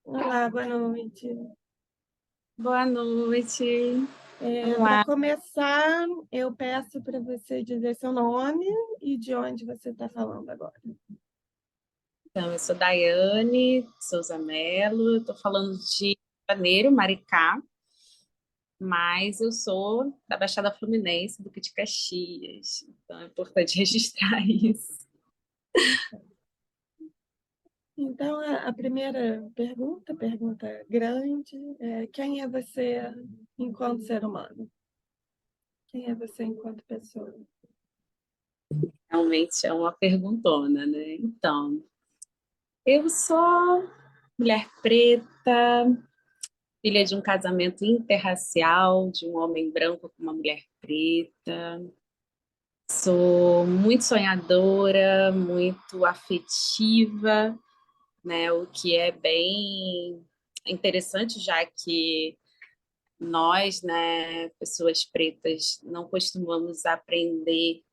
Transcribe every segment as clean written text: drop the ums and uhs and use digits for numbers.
Olá, boa noite. Boa noite. Vamos Para lá. começar, eu peço para você dizer seu nome e de onde você está falando agora. Então, eu sou Daiane Souza Mello, estou falando de Janeiro, Maricá, mas eu sou da Baixada Fluminense, Duque de Caxias. Então, é importante registrar isso. Então, a primeira pergunta grande, é quem é você enquanto ser humano? Quem é você enquanto pessoa? Realmente é uma perguntona, né? Então, eu sou mulher preta, filha de um casamento interracial, de um homem branco com uma mulher preta. Sou muito sonhadora, muito afetiva, né? O que é bem interessante, já que nós, né, pessoas pretas, não costumamos aprender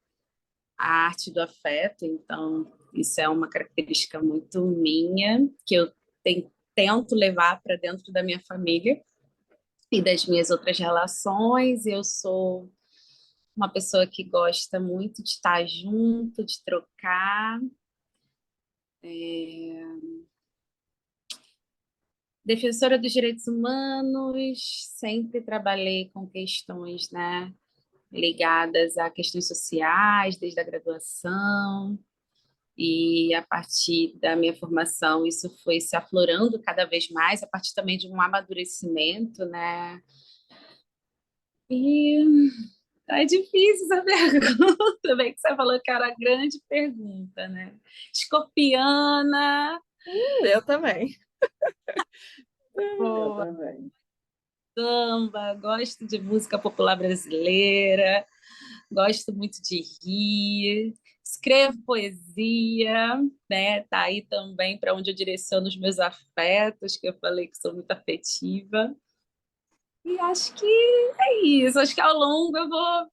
a arte do afeto, então isso é uma característica muito minha, que eu tento levar para dentro da minha família e das minhas outras relações. Eu sou uma pessoa que gosta muito de estar junto, de trocar. Defensora dos direitos humanos, sempre trabalhei com questões, né, ligadas a questões sociais, desde a graduação, e a partir da minha formação isso foi se aflorando cada vez mais, a partir também de um amadurecimento, né? E é difícil essa pergunta, bem que você falou que era a grande pergunta, né? Escorpiana, Eu também. Eu boa, também. samba, gosto de música popular brasileira, gosto muito de rir, escrevo poesia, né? Tá aí também para onde eu direciono os meus afetos, que eu falei que sou muito afetiva. E acho que é isso. Acho que ao longo eu vou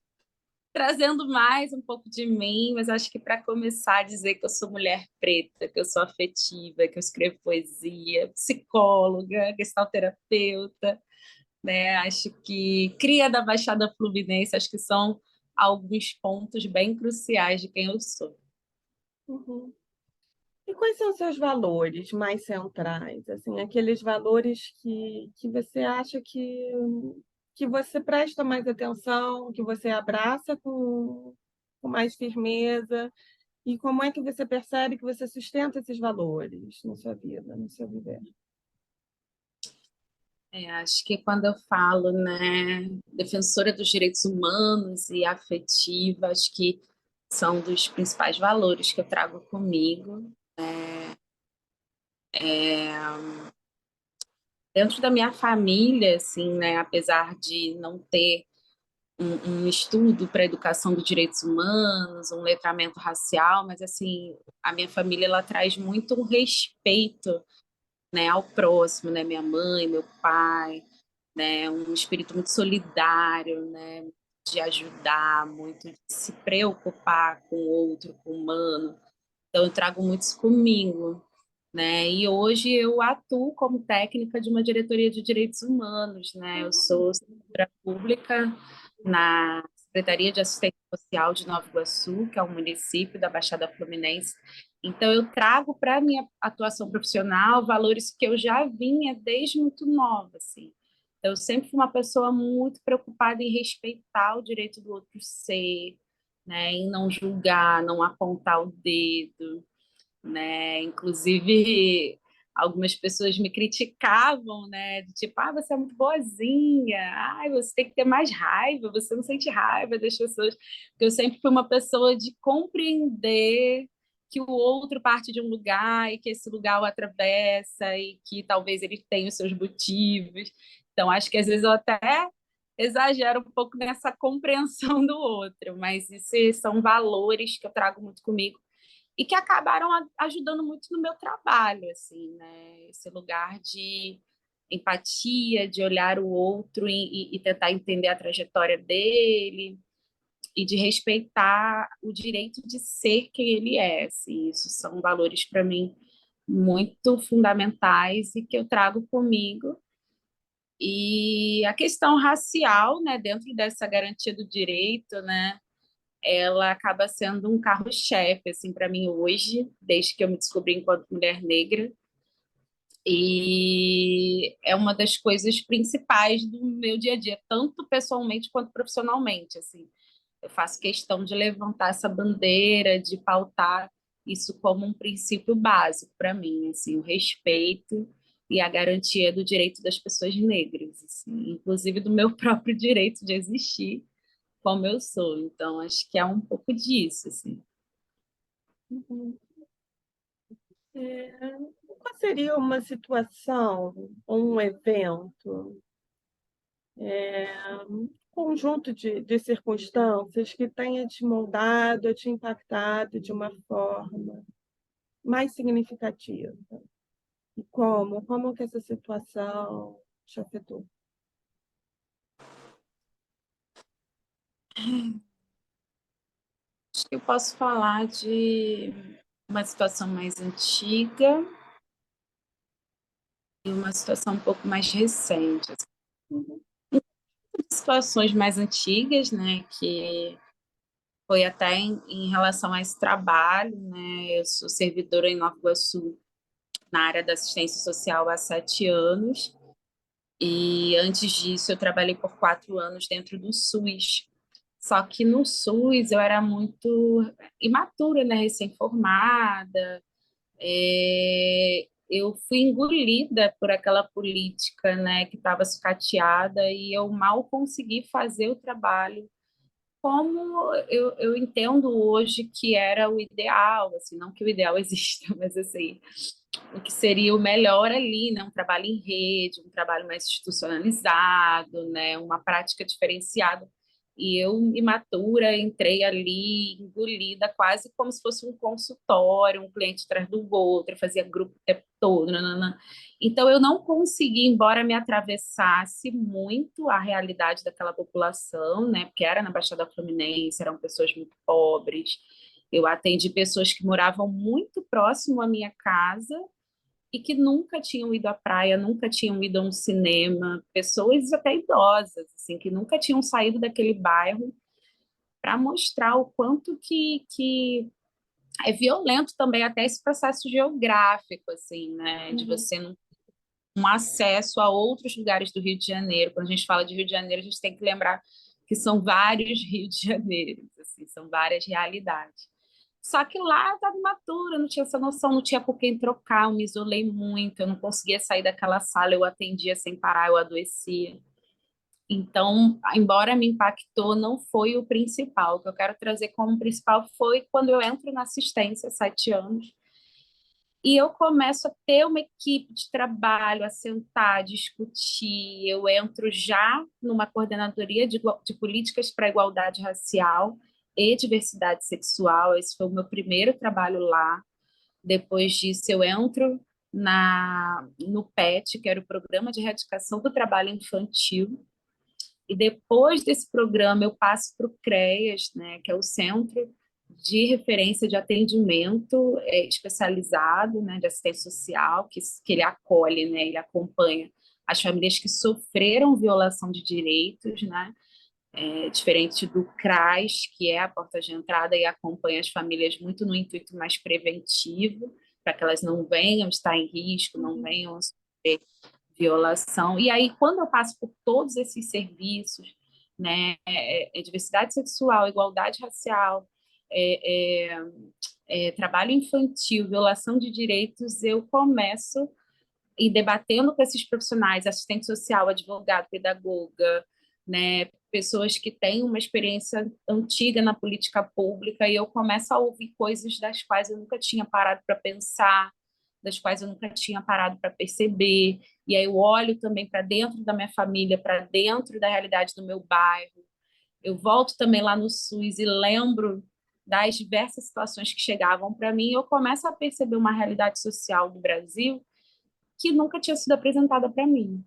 trazendo mais um pouco de mim, mas acho que para começar a dizer que eu sou mulher preta, que eu sou afetiva, que eu escrevo poesia, psicóloga, gestalterapeuta, né? Acho que cria da Baixada Fluminense, acho que são alguns pontos bem cruciais de quem eu sou. Uhum. E quais são os seus valores mais centrais? Assim, aqueles valores que você acha que você presta mais atenção, que você abraça com mais firmeza? E como é que você percebe que você sustenta esses valores na sua vida, no seu viver? Acho que quando eu falo, né, defensora dos direitos humanos e afetiva, acho que são dos principais valores que eu trago comigo. Dentro da minha família, assim, né, apesar de não ter um estudo para a educação dos direitos humanos, um letramento racial, mas assim, a minha família ela traz muito um respeito, né, ao próximo, né, minha mãe, meu pai, né, um espírito muito solidário, né, de ajudar, muito de se preocupar com o outro, com o humano. Então eu trago muito isso comigo, né? E hoje eu atuo como técnica de uma diretoria de direitos humanos, né? Eu sou servidora pública na Secretaria de Assistência Social de Nova Iguaçu, que é um município da Baixada Fluminense. Então eu trago para a minha atuação profissional valores que eu já vinha desde muito nova, assim. Eu sempre fui uma pessoa muito preocupada em respeitar o direito do outro ser, né? Em não julgar, não apontar o dedo, né? Inclusive, algumas pessoas me criticavam, né? Do tipo, ah, você é muito boazinha, ah, você tem que ter mais raiva, você não sente raiva das pessoas. Porque eu sempre fui uma pessoa de compreender que o outro parte de um lugar e que esse lugar o atravessa e que talvez ele tenha os seus motivos. Então, acho que às vezes eu até exagero um pouco nessa compreensão do outro, mas isso são valores que eu trago muito comigo e que acabaram ajudando muito no meu trabalho, assim, né? Esse lugar de empatia, de olhar o outro e tentar entender a trajetória dele e de respeitar o direito de ser quem ele é, assim, isso são valores para mim muito fundamentais e que eu trago comigo. E a questão racial, né, dentro dessa garantia do direito, né, ela acaba sendo um carro-chefe, assim, para mim hoje, desde que eu me descobri enquanto mulher negra. E é uma das coisas principais do meu dia a dia, tanto pessoalmente quanto profissionalmente, assim. Eu faço questão de levantar essa bandeira, de pautar isso como um princípio básico para mim, assim, o respeito e a garantia do direito das pessoas negras, assim, inclusive do meu próprio direito de existir como eu sou. Então, acho que é um pouco disso, assim. Uhum. É, qual seria uma situação ou um evento, um conjunto de circunstâncias que tenha te moldado, te impactado de uma forma mais significativa? E como? Como que essa situação te afetou? Acho que eu posso falar de uma situação mais antiga e uma situação um pouco mais recente. Uhum, Situações mais antigas, né, que foi até em relação a esse trabalho, né, eu sou servidora em Nova Iguaçu na área da assistência social há 7 anos, e antes disso eu trabalhei por 4 anos dentro do SUS. Só que no SUS eu era muito imatura, né, recém-formada. Eu fui engolida por aquela política, né, que estava sucateada e eu mal consegui fazer o trabalho como eu entendo hoje que era o ideal, assim, não que o ideal exista, mas assim, o que seria o melhor ali, né? Um trabalho em rede, um trabalho mais institucionalizado, né? Uma prática diferenciada. E eu, imatura, entrei ali, engolida, quase como se fosse um consultório, um cliente atrás do outro, fazia grupo o tempo todo, nanana. Então, eu não consegui, embora me atravessasse muito a realidade daquela população, né? Porque era na Baixada Fluminense, eram pessoas muito pobres. Eu atendi pessoas que moravam muito próximo à minha casa e que nunca tinham ido à praia, nunca tinham ido a um cinema, pessoas até idosas, assim, que nunca tinham saído daquele bairro, para mostrar o quanto que é violento também até esse processo geográfico, assim, né, de uhum, você não um acesso a outros lugares do Rio de Janeiro. Quando a gente fala de Rio de Janeiro, a gente tem que lembrar que são vários Rio de Janeiro, assim, são várias realidades. Só que lá eu estava imatura, não tinha essa noção, não tinha por quem trocar, eu me isolei muito, eu não conseguia sair daquela sala, eu atendia sem parar, eu adoecia. Então, embora me impactou, não foi o principal. O que eu quero trazer como principal foi quando eu entro na assistência, 7 anos, e eu começo a ter uma equipe de trabalho, a sentar, a discutir. Eu entro já numa coordenadoria de políticas para a igualdade racial e diversidade sexual. Esse foi o meu primeiro trabalho lá. Depois disso, eu entro no PET, que era o Programa de Erradicação do Trabalho Infantil. E depois desse programa, eu passo para o CREAS, né, que é o Centro de Referência de Atendimento especializado, né, de assistência social, que ele acolhe, né, ele acompanha as famílias que sofreram violação de direitos, né, diferente do CRAS, que é a porta de entrada e acompanha as famílias muito no intuito mais preventivo, para que elas não venham estar em risco, não uhum, venham sofrer violação. E aí, quando eu passo por todos esses serviços, né, diversidade sexual, igualdade racial, é, trabalho infantil, violação de direitos, eu começo e debatendo com esses profissionais, assistente social, advogado, pedagoga, né, pessoas que têm uma experiência antiga na política pública, e eu começo a ouvir coisas das quais eu nunca tinha parado para pensar, das quais eu nunca tinha parado para perceber, e aí eu olho também para dentro da minha família, para dentro da realidade do meu bairro. Eu volto também lá no SUS e lembro das diversas situações que chegavam para mim, e eu começo a perceber uma realidade social do Brasil que nunca tinha sido apresentada para mim.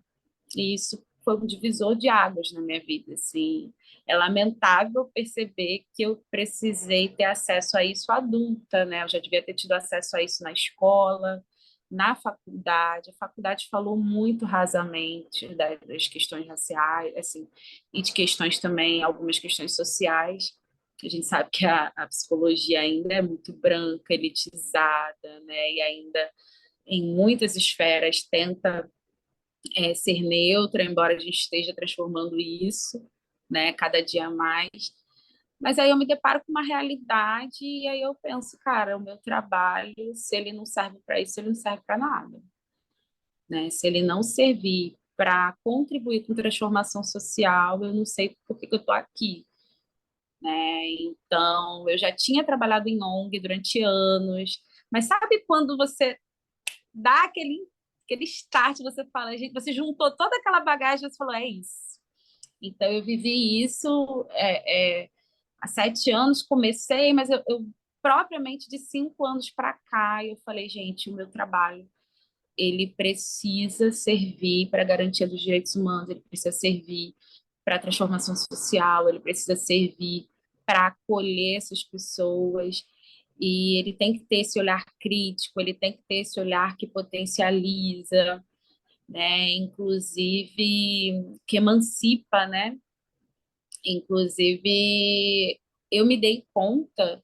E isso foi um divisor de águas na minha vida, assim. É lamentável perceber que eu precisei ter acesso a isso adulta, né? Eu já devia ter tido acesso a isso na escola, na faculdade. A faculdade falou muito rasamente das questões raciais, assim, e de questões também, algumas questões sociais. A gente sabe que a psicologia ainda é muito branca, elitizada, né? E ainda em muitas esferas tenta ser neutra, embora a gente esteja transformando isso, né, cada dia mais. Mas aí eu me deparo com uma realidade e aí eu penso, cara, o meu trabalho, se ele não serve para isso, ele não serve para nada, né? Se ele não servir para contribuir com transformação social, eu não sei por que que eu estou aqui, né? Então, eu já tinha trabalhado em ONG durante anos, mas sabe quando você dá aquele start, você fala, gente, você juntou toda aquela bagagem, você falou, é isso. Então, eu vivi isso há 7 anos, comecei, mas eu propriamente de 5 anos para cá, eu falei, gente, o meu trabalho, ele precisa servir para a garantia dos direitos humanos, ele precisa servir para a transformação social, ele precisa servir para acolher essas pessoas, e ele tem que ter esse olhar crítico, ele tem que ter esse olhar que potencializa, né, inclusive que emancipa, né? Inclusive, eu me dei conta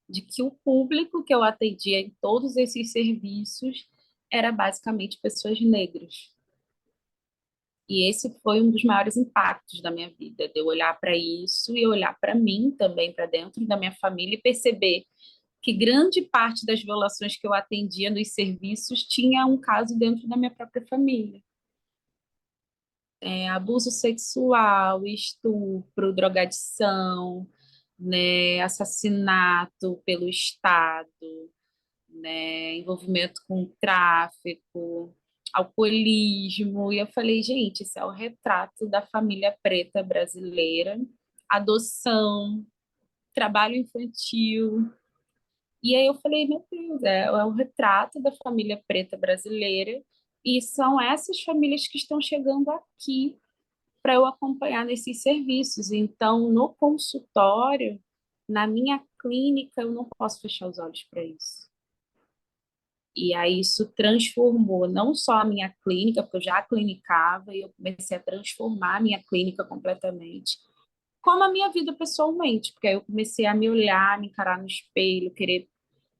de que o público que eu atendia em todos esses serviços era basicamente pessoas negras. E esse foi um dos maiores impactos da minha vida, de eu olhar para isso e olhar para mim também, para dentro da minha família e perceber que grande parte das violações que eu atendia nos serviços tinha um caso dentro da minha própria família. Abuso sexual, estupro, drogadição, né, assassinato pelo Estado, né, envolvimento com tráfico, alcoolismo. E eu falei, gente, isso é o retrato da família preta brasileira, adoção, trabalho infantil. E aí eu falei, meu Deus, é o retrato da família preta brasileira, e são essas famílias que estão chegando aqui para eu acompanhar nesses serviços. Então, no consultório, na minha clínica, eu não posso fechar os olhos para isso. E aí isso transformou não só a minha clínica, porque eu já clinicava, e eu comecei a transformar a minha clínica completamente, como a minha vida pessoalmente, porque aí eu comecei a me olhar, me encarar no espelho, querer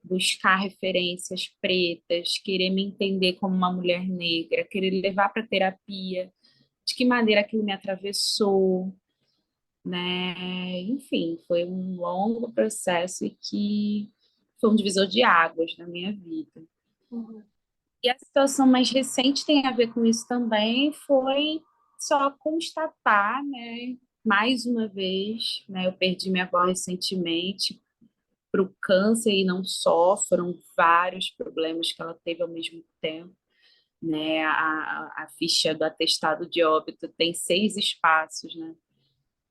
buscar referências pretas, querer me entender como uma mulher negra, querer levar para terapia, de que maneira aquilo me atravessou, né? Enfim, foi um longo processo e que foi um divisor de águas na minha vida. Uhum. E a situação mais recente tem a ver com isso também, foi só constatar, né? Mais uma vez, né? Eu perdi minha avó recentemente para o câncer e não só, foram vários problemas que ela teve ao mesmo tempo, né? A ficha do atestado de óbito tem 6 espaços, né?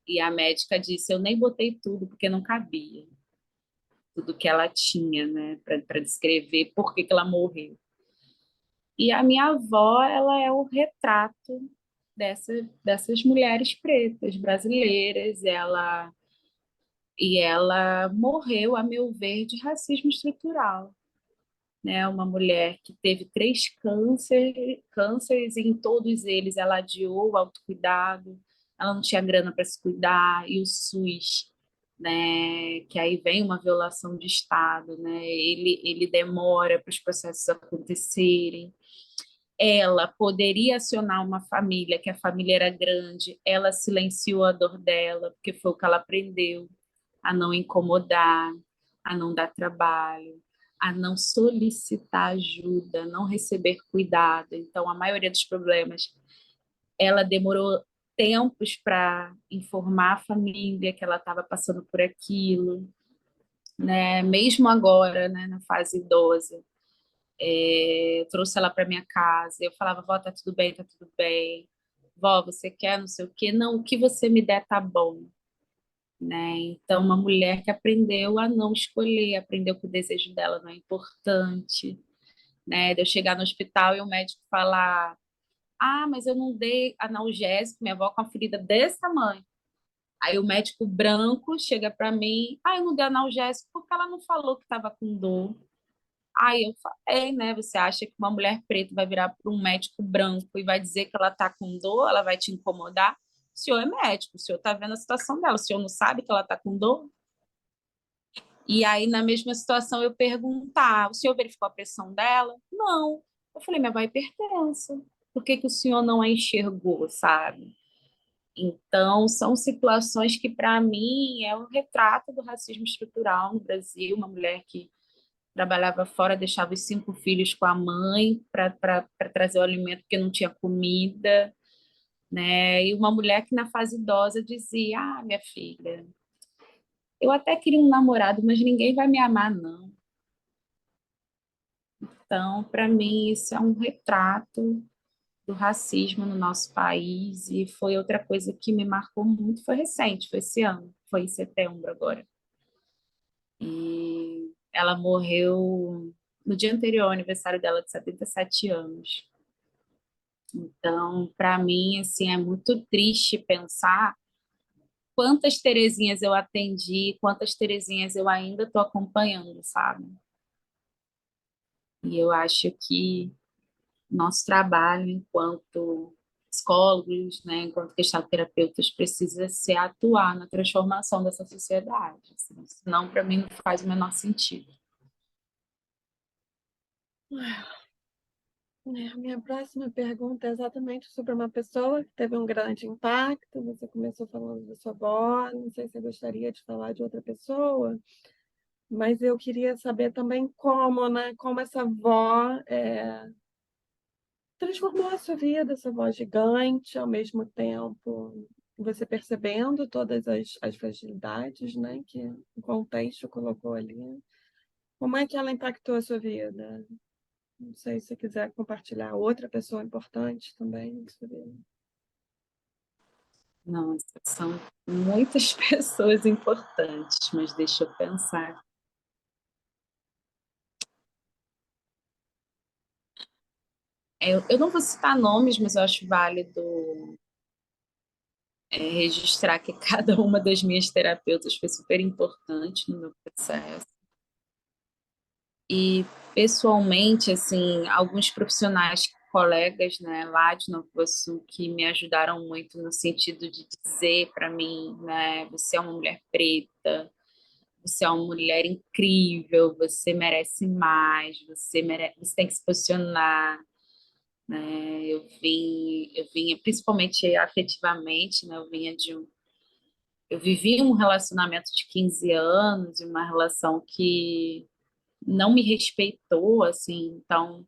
E a médica disse, eu nem botei tudo porque não cabia, tudo que ela tinha, né? Para descrever por que ela morreu. E a minha avó, ela é o retrato dessas mulheres pretas brasileiras, ela morreu, a meu ver, de racismo estrutural, né? Uma mulher que teve 3 cânceres e em todos eles ela adiou o autocuidado, ela não tinha grana para se cuidar, e o SUS, né? Que aí vem uma violação de Estado, né? Ele demora para os processos acontecerem. Ela poderia acionar uma família, que a família era grande, ela silenciou a dor dela, porque foi o que ela aprendeu, a não incomodar, a não dar trabalho, a não solicitar ajuda, a não receber cuidado. Então, a maioria dos problemas, ela demorou tempos para informar a família que ela estava passando por aquilo, né? Mesmo agora, né, na fase idosa. Eu trouxe ela para minha casa, eu falava, vó, tá tudo bem, tá tudo bem. Vó, você quer não sei o quê? Não, o que você me der tá bom, né? Então, uma mulher que aprendeu a não escolher, aprendeu que o desejo dela não é importante, né? De eu chegar no hospital e o médico falar, mas eu não dei analgésico, minha avó com uma ferida desse tamanho. Aí o médico branco chega para mim, eu não dei analgésico porque ela não falou que estava com dor. Aí eu falei, né? Você acha que uma mulher preta vai virar para um médico branco e vai dizer que ela está com dor, ela vai te incomodar? O senhor é médico, o senhor está vendo a situação dela, o senhor não sabe que ela está com dor? E aí, na mesma situação, eu perguntar, o senhor verificou a pressão dela? Não. Eu falei, mas vai hipertensa. Por que que o senhor não a enxergou, sabe? Então, são situações que, para mim, é um retrato do racismo estrutural no Brasil. Uma mulher que trabalhava fora, deixava os 5 filhos com a mãe para trazer o alimento porque não tinha comida, né? E uma mulher que, na fase idosa, dizia: Ah, minha filha, eu até queria um namorado, mas ninguém vai me amar, não. Então, para mim, isso é um retrato do racismo no nosso país e foi outra coisa que me marcou muito, foi recente, foi esse ano, foi em setembro agora. E ela morreu no dia anterior ao aniversário dela de 77 anos. Então, para mim, assim, é muito triste pensar quantas Terezinhas eu atendi, quantas Terezinhas eu ainda estou acompanhando, sabe? E eu acho que nosso trabalho enquanto psicólogos, né, enquanto terapeutas, precisa ser atuar na transformação dessa sociedade. Assim, senão, para mim, não faz o menor sentido. A minha próxima pergunta é exatamente sobre uma pessoa que teve um grande impacto. Você começou falando da sua avó, não sei se você gostaria de falar de outra pessoa, mas eu queria saber também como, né, como essa avó transformou a sua vida, essa avó gigante, ao mesmo tempo você percebendo todas as fragilidades, né, que o contexto colocou ali. Como é que ela impactou a sua vida? Não sei se você quiser compartilhar outra pessoa importante também. Não, são muitas pessoas importantes, mas deixa eu pensar. Eu não vou citar nomes, mas eu acho válido registrar que cada uma das minhas terapeutas foi super importante no meu processo. E, pessoalmente, assim, alguns profissionais, colegas, né, lá de Nova Iguaçu, que me ajudaram muito no sentido de dizer para mim, né, você é uma mulher preta, você é uma mulher incrível, você merece mais, você tem que se posicionar, né? Eu vinha principalmente afetivamente, né? Eu vivi um relacionamento de 15 anos, uma relação que não me respeitou, assim, então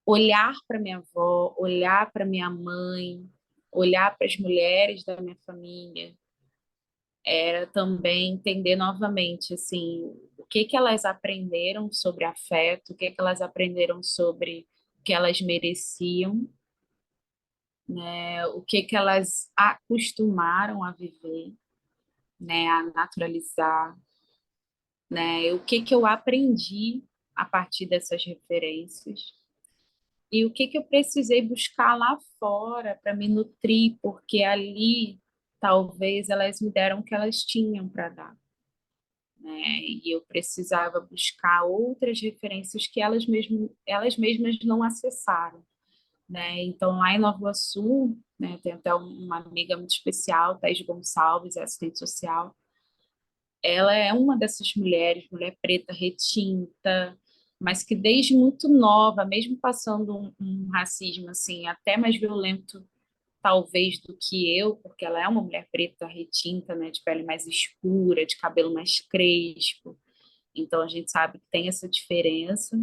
olhar para minha avó, olhar para minha mãe, olhar para as mulheres da minha família, era também entender novamente, assim, o que que elas aprenderam sobre afeto, o que que elas aprenderam sobre o que elas mereciam, né? O que que elas acostumaram a viver, né? A naturalizar, né? O que que eu aprendi a partir dessas referências e o que que eu precisei buscar lá fora para me nutrir, porque ali talvez elas me deram o que elas tinham para dar, né? E eu precisava buscar outras referências que elas mesmas não acessaram, né? Então, lá em Nova Iguaçu, né, tem até uma amiga muito especial, Thais Gonçalves, é assistente social. Ela é uma dessas mulheres, mulher preta, retinta, mas que desde muito nova, mesmo passando um racismo assim, até mais violento talvez do que eu, porque ela é uma mulher preta, retinta, né, de pele mais escura, de cabelo mais crespo. Então a gente sabe que tem essa diferença.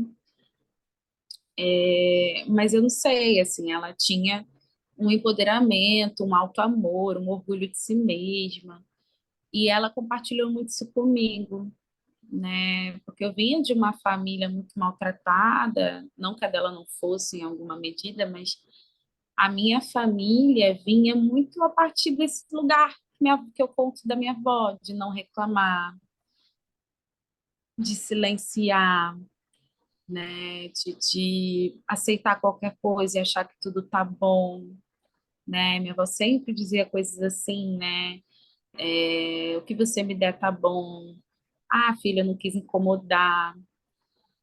Mas eu não sei, assim, ela tinha um empoderamento, um alto amor, um orgulho de si mesma. E ela compartilhou muito isso comigo, né? Porque eu vinha de uma família muito maltratada, não que a dela não fosse em alguma medida, mas a minha família vinha muito a partir desse lugar que eu conto da minha avó, de não reclamar, de silenciar, né? De aceitar qualquer coisa e achar que tudo tá bom, né? Minha avó sempre dizia coisas assim, né? O que você me der tá bom. Ah, filha, eu não quis incomodar.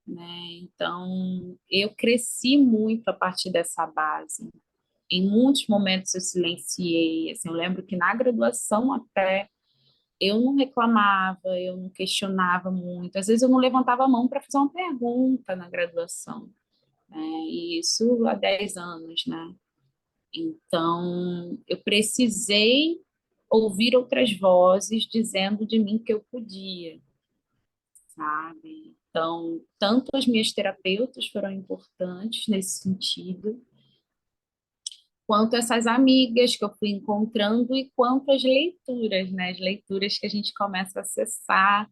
né? Então, eu cresci muito a partir dessa base. Em muitos momentos eu silenciei, assim, eu lembro que na graduação até eu não reclamava, eu não questionava muito. Às vezes eu não levantava a mão para fazer uma pergunta na graduação, né? E isso há 10 anos, né? Então, eu precisei ouvir outras vozes dizendo de mim que eu podia, sabe? Então, tanto as minhas terapeutas foram importantes nesse sentido, quanto essas amigas que eu fui encontrando e quanto as leituras, né? As leituras que a gente começa a acessar,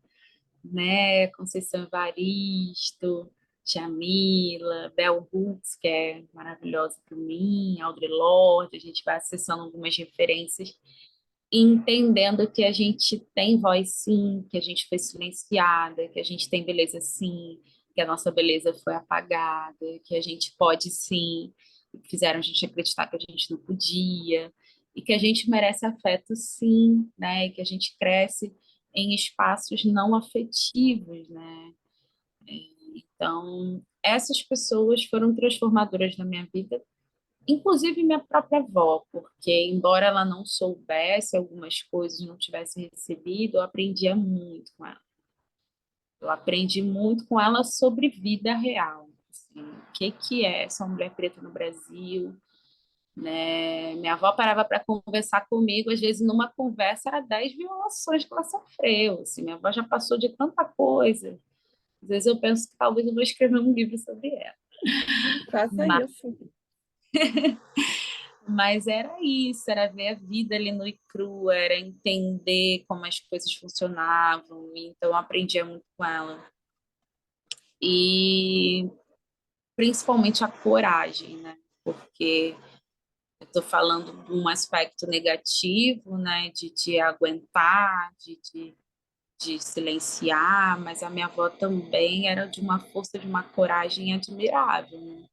né? Conceição Evaristo, Djamila, Bell Hooks, que é maravilhosa para mim, Audre Lorde, a gente vai acessando algumas referências e entendendo que a gente tem voz sim, que a gente foi silenciada, que a gente tem beleza sim, que a nossa beleza foi apagada, que a gente pode sim, fizeram a gente acreditar que a gente não podia, e que a gente merece afeto sim, né? E que a gente cresce em espaços não afetivos, né? Então, essas pessoas foram transformadoras na minha vida, inclusive minha própria avó, porque embora ela não soubesse algumas coisas, não tivesse recebido, eu aprendia muito com ela. Eu aprendi muito com ela sobre vida real, assim, o que é ser uma mulher preta no Brasil, né? Minha avó parava para conversar comigo, às vezes numa conversa era 10 violações que ela sofreu, assim, minha avó já passou de tanta coisa. Às vezes eu penso que talvez eu vou escrever um livro sobre ela. Faça Mas isso. Mas era isso, era ver a vida ali nua e crua, era entender como as coisas funcionavam, então eu aprendia muito com ela. E principalmente a coragem, né? Porque eu estou falando de um aspecto negativo, né? De aguentar, de silenciar, mas a minha avó também era de uma força, de uma coragem admirável, né?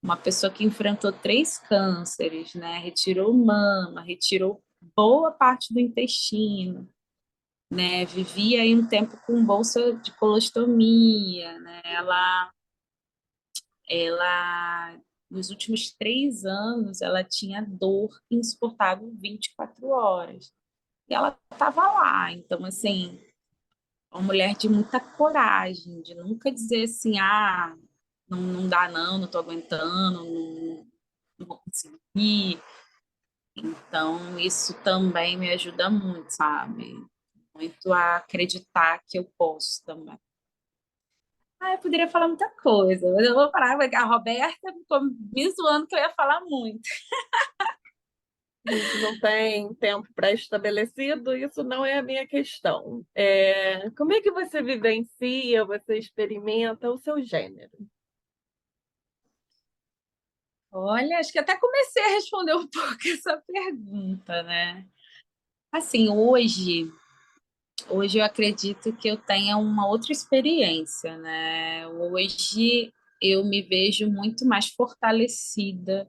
Uma pessoa que enfrentou 3 cânceres, né? Retirou mama, retirou boa parte do intestino, né? Vivia aí um tempo com bolsa de colostomia, né? Ela, nos últimos 3 anos, ela tinha dor insuportável 24 horas. E ela estava lá. Então, assim, uma mulher de muita coragem, de nunca dizer assim, ah, não dá não estou aguentando, não vou conseguir. Então, isso também me ajuda muito, sabe? Muito a acreditar que eu posso também. Ah, eu poderia falar muita coisa, mas eu vou parar, porque a Roberta ficou me zoando que eu ia falar muito. A gente não tem tempo pré-estabelecido, isso não é a minha questão. Como é que você vivencia, você experimenta o seu gênero? Olha, acho que até comecei a responder um pouco essa pergunta, né? Assim, hoje eu acredito que eu tenha uma outra experiência, né? Hoje eu me vejo muito mais fortalecida,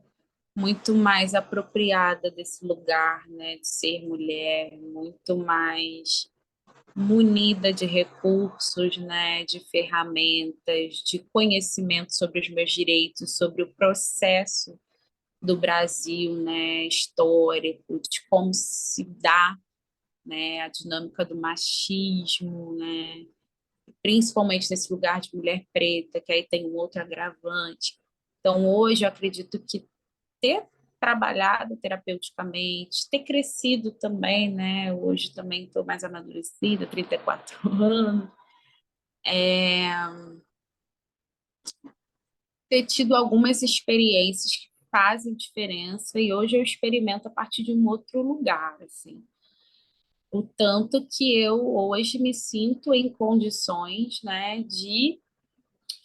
muito mais apropriada desse lugar, né, de ser mulher, muito mais munida de recursos, né, de ferramentas, de conhecimento sobre os meus direitos, sobre o processo do Brasil, né, histórico, de como se dá, né, a dinâmica do machismo, né, principalmente nesse lugar de mulher preta, que aí tem um outro agravante. Então, hoje, eu acredito que ter trabalhado terapeuticamente, ter crescido também, né? Hoje também estou mais amadurecida, 34 anos, ter tido algumas experiências que fazem diferença e hoje eu experimento a partir de um outro lugar, assim. O tanto que eu hoje me sinto em condições, né, de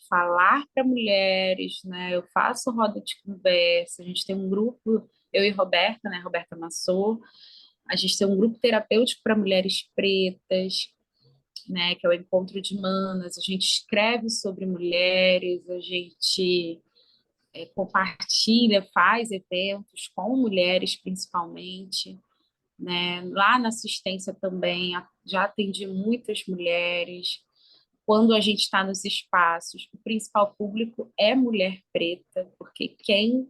falar para mulheres, né? Eu faço roda de conversa, a gente tem um grupo, eu e Roberta, né, Roberta Massou, a gente tem um grupo terapêutico para mulheres pretas, né, que é o Encontro de Manas, a gente escreve sobre mulheres, a gente compartilha, faz eventos com mulheres principalmente, né? Lá na assistência também já atendi muitas mulheres, quando a gente está nos espaços, o principal público é mulher preta, porque quem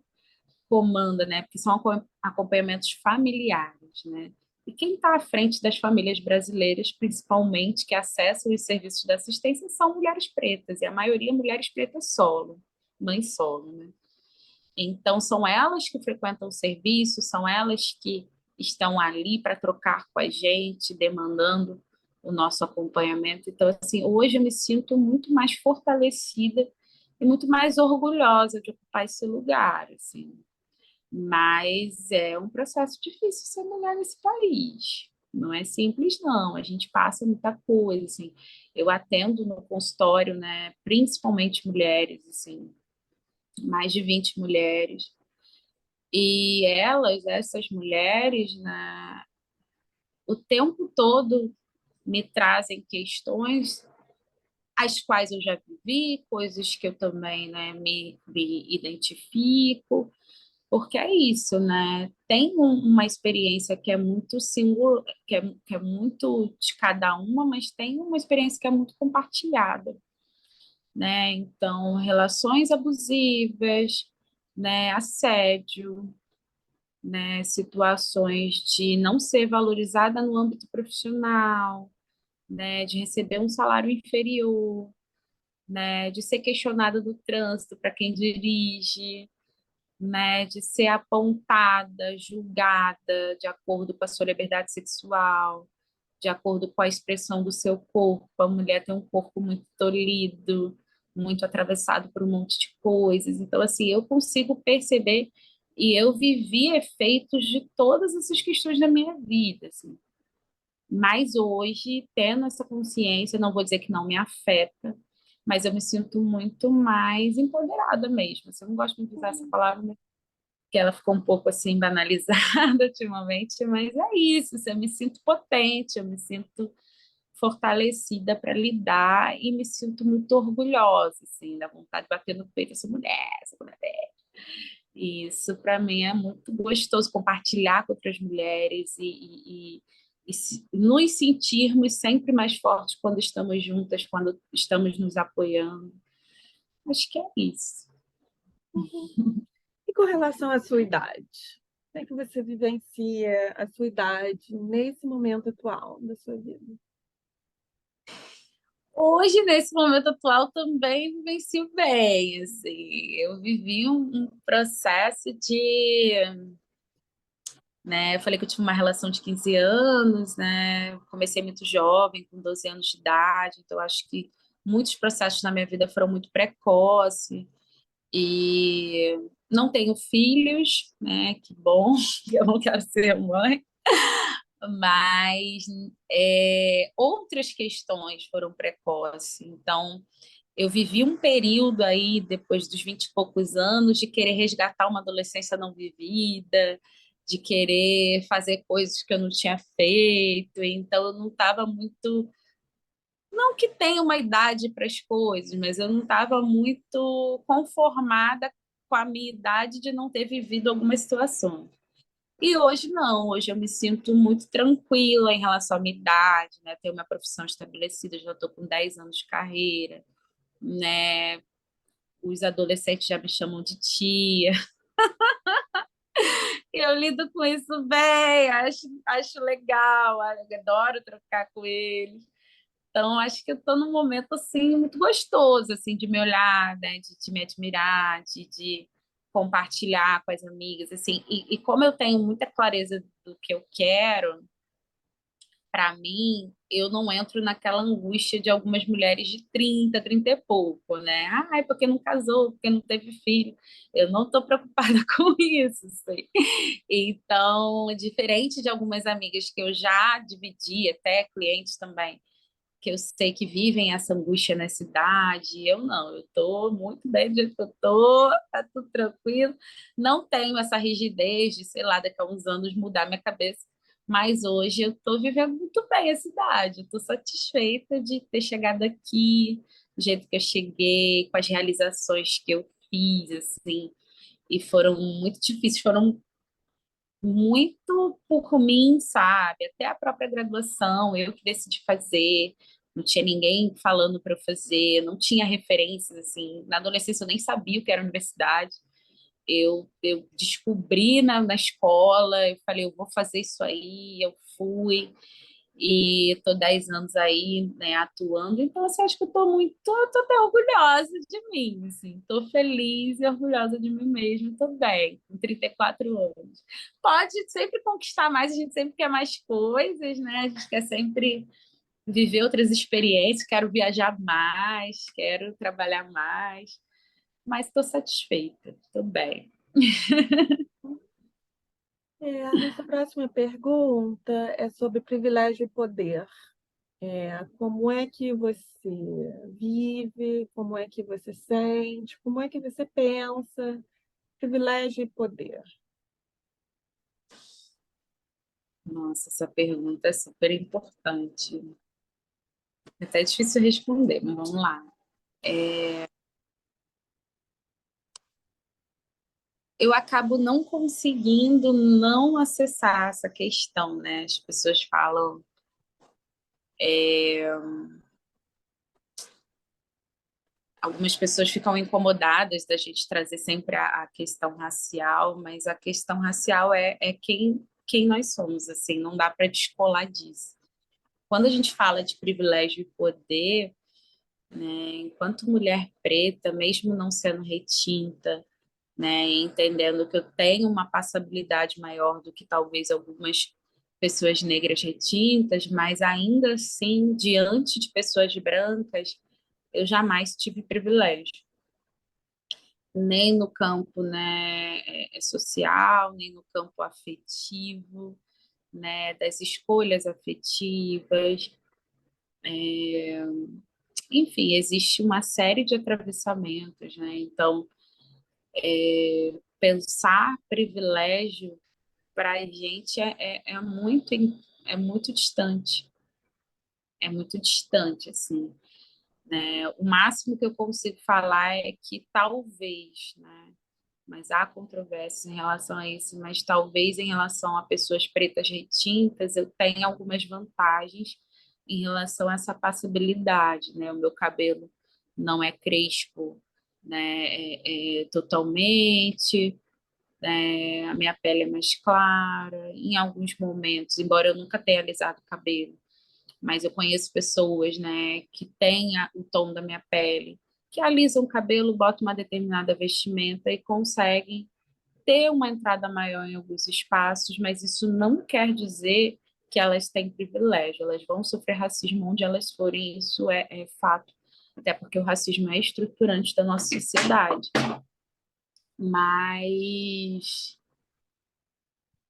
comanda, né? Porque são acompanhamentos familiares, né? E quem está à frente das famílias brasileiras, principalmente, que acessam os serviços da assistência, são mulheres pretas, e a maioria mulheres pretas solo, mãe solo, né? Então, são elas que frequentam o serviço, são elas que estão ali para trocar com a gente, demandando o nosso acompanhamento. Então, assim, hoje eu me sinto muito mais fortalecida e muito mais orgulhosa de ocupar esse lugar, assim. Mas é um processo difícil ser mulher nesse país. Não é simples, não. A gente passa muita coisa, assim. Eu atendo no consultório, né, principalmente mulheres, assim, mais de 20 mulheres. E elas, essas mulheres, né, o tempo todo me trazem questões as quais eu já vivi, coisas que eu também, né, me identifico, porque é isso, né? Tem uma experiência que é muito singular, que é muito de cada uma, mas tem uma experiência que é muito compartilhada, né? Então, relações abusivas, né, assédio, né, situações de não ser valorizada no âmbito profissional, né, de receber um salário inferior, né, de ser questionada do trânsito para quem dirige, né, de ser apontada, julgada de acordo com a sua liberdade sexual, de acordo com a expressão do seu corpo. A mulher tem um corpo muito tolhido, muito atravessado por um monte de coisas. Então, assim, eu consigo perceber e eu vivi efeitos de todas essas questões da minha vida, assim. Mas hoje, tendo essa consciência, não vou dizer que não me afeta, mas eu me sinto muito mais empoderada mesmo. Assim, eu não gosto muito de usar essa palavra, que ela ficou um pouco assim banalizada ultimamente, mas é isso, assim, eu me sinto potente, eu me sinto fortalecida para lidar e me sinto muito orgulhosa, assim, da vontade de bater no peito, essa mulher é. E isso para mim é muito gostoso compartilhar com outras mulheres nos sentirmos sempre mais fortes quando estamos juntas, quando estamos nos apoiando. Acho que é isso. Uhum. E com relação à sua idade? Como é que você vivencia a sua idade nesse momento atual da sua vida? Hoje, nesse momento atual, também vivencio bem, assim, eu vivi um processo né, eu falei que eu tive uma relação de 15 anos, né, comecei muito jovem, com 12 anos de idade, então acho que muitos processos na minha vida foram muito precoces, e não tenho filhos, né, que bom, que eu não quero ser mãe, mas outras questões foram precoces, então eu vivi um período aí, depois dos 20 e poucos anos, de querer resgatar uma adolescência não vivida, de querer fazer coisas que eu não tinha feito, então eu não estava muito. Não que tenha uma idade para as coisas, mas eu não estava muito conformada com a minha idade de não ter vivido algumas situações. E hoje não, hoje eu me sinto muito tranquila em relação à minha idade, né? Tenho minha profissão estabelecida, já estou com 10 anos de carreira, né? Os adolescentes já me chamam de tia. E eu lido com isso bem, acho legal, adoro trocar com eles. Então, acho que eu estou num momento assim muito gostoso assim de me olhar, né, de me admirar, de compartilhar com as amigas, assim. E como eu tenho muita clareza do que eu quero, para mim, eu não entro naquela angústia de algumas mulheres de 30 e pouco, né? Ai, porque não casou, porque não teve filho. Eu não estou preocupada com isso, sei. Então, diferente de algumas amigas que eu já dividi, até clientes também, que eu sei que vivem essa angústia na cidade, eu não, eu estou muito bem do jeito que eu estou, tá tudo tranquilo, não tenho essa rigidez de, sei lá, daqui a uns anos mudar minha cabeça, mas hoje eu estou vivendo muito bem a cidade, estou satisfeita de ter chegado aqui, do jeito que eu cheguei, com as realizações que eu fiz, assim, e foram muito difíceis, foram muito por mim, sabe? Até a própria graduação, eu que decidi fazer. não tinha ninguém falando para eu fazer, não tinha referências, assim. Na adolescência eu nem sabia o que era universidade. Eu descobri na escola, eu falei, eu vou fazer isso aí, eu fui, e estou 10 anos aí, né, atuando, então, assim, acho que eu estou muito, tô até orgulhosa de mim, assim, estou feliz e orgulhosa de mim mesma, estou bem, com 34 anos. Pode sempre conquistar mais, a gente sempre quer mais coisas, né, a gente quer sempre viver outras experiências, quero viajar mais, quero trabalhar mais, mas estou satisfeita, estou bem. A nossa próxima pergunta é sobre privilégio e poder. Como é que você vive? Como é que você sente? Como é que você pensa? Privilégio e poder. Nossa, essa pergunta é super importante. É até difícil responder, mas vamos lá. Eu acabo não conseguindo não acessar essa questão, né? As pessoas falam, algumas pessoas ficam incomodadas da gente trazer sempre a questão racial, mas a questão racial é quem nós somos, assim, não dá para descolar disso. Quando a gente fala de privilégio e poder, né, enquanto mulher preta, mesmo não sendo retinta, né, entendendo que eu tenho uma passabilidade maior do que talvez algumas pessoas negras retintas, mas ainda assim, diante de pessoas brancas, eu jamais tive privilégio, nem no campo, né, social, nem no campo afetivo, né, das escolhas afetivas. Enfim, existe uma série de atravessamentos, né? Então, pensar privilégio para a gente é muito distante, é muito distante, assim, né? O máximo que eu consigo falar é que talvez, né? Mas há controvérsias em relação a isso, mas talvez em relação a pessoas pretas retintas eu tenha algumas vantagens em relação a essa passabilidade, né? O meu cabelo não é crespo, né? Totalmente, a minha pele é mais clara, em alguns momentos, embora eu nunca tenha alisado o cabelo, mas eu conheço pessoas, né, que têm o tom da minha pele, que alisam o cabelo, botam uma determinada vestimenta e conseguem ter uma entrada maior em alguns espaços, mas isso não quer dizer que elas têm privilégio, elas vão sofrer racismo onde elas forem, isso é fato, até porque o racismo é estruturante da nossa sociedade. Mas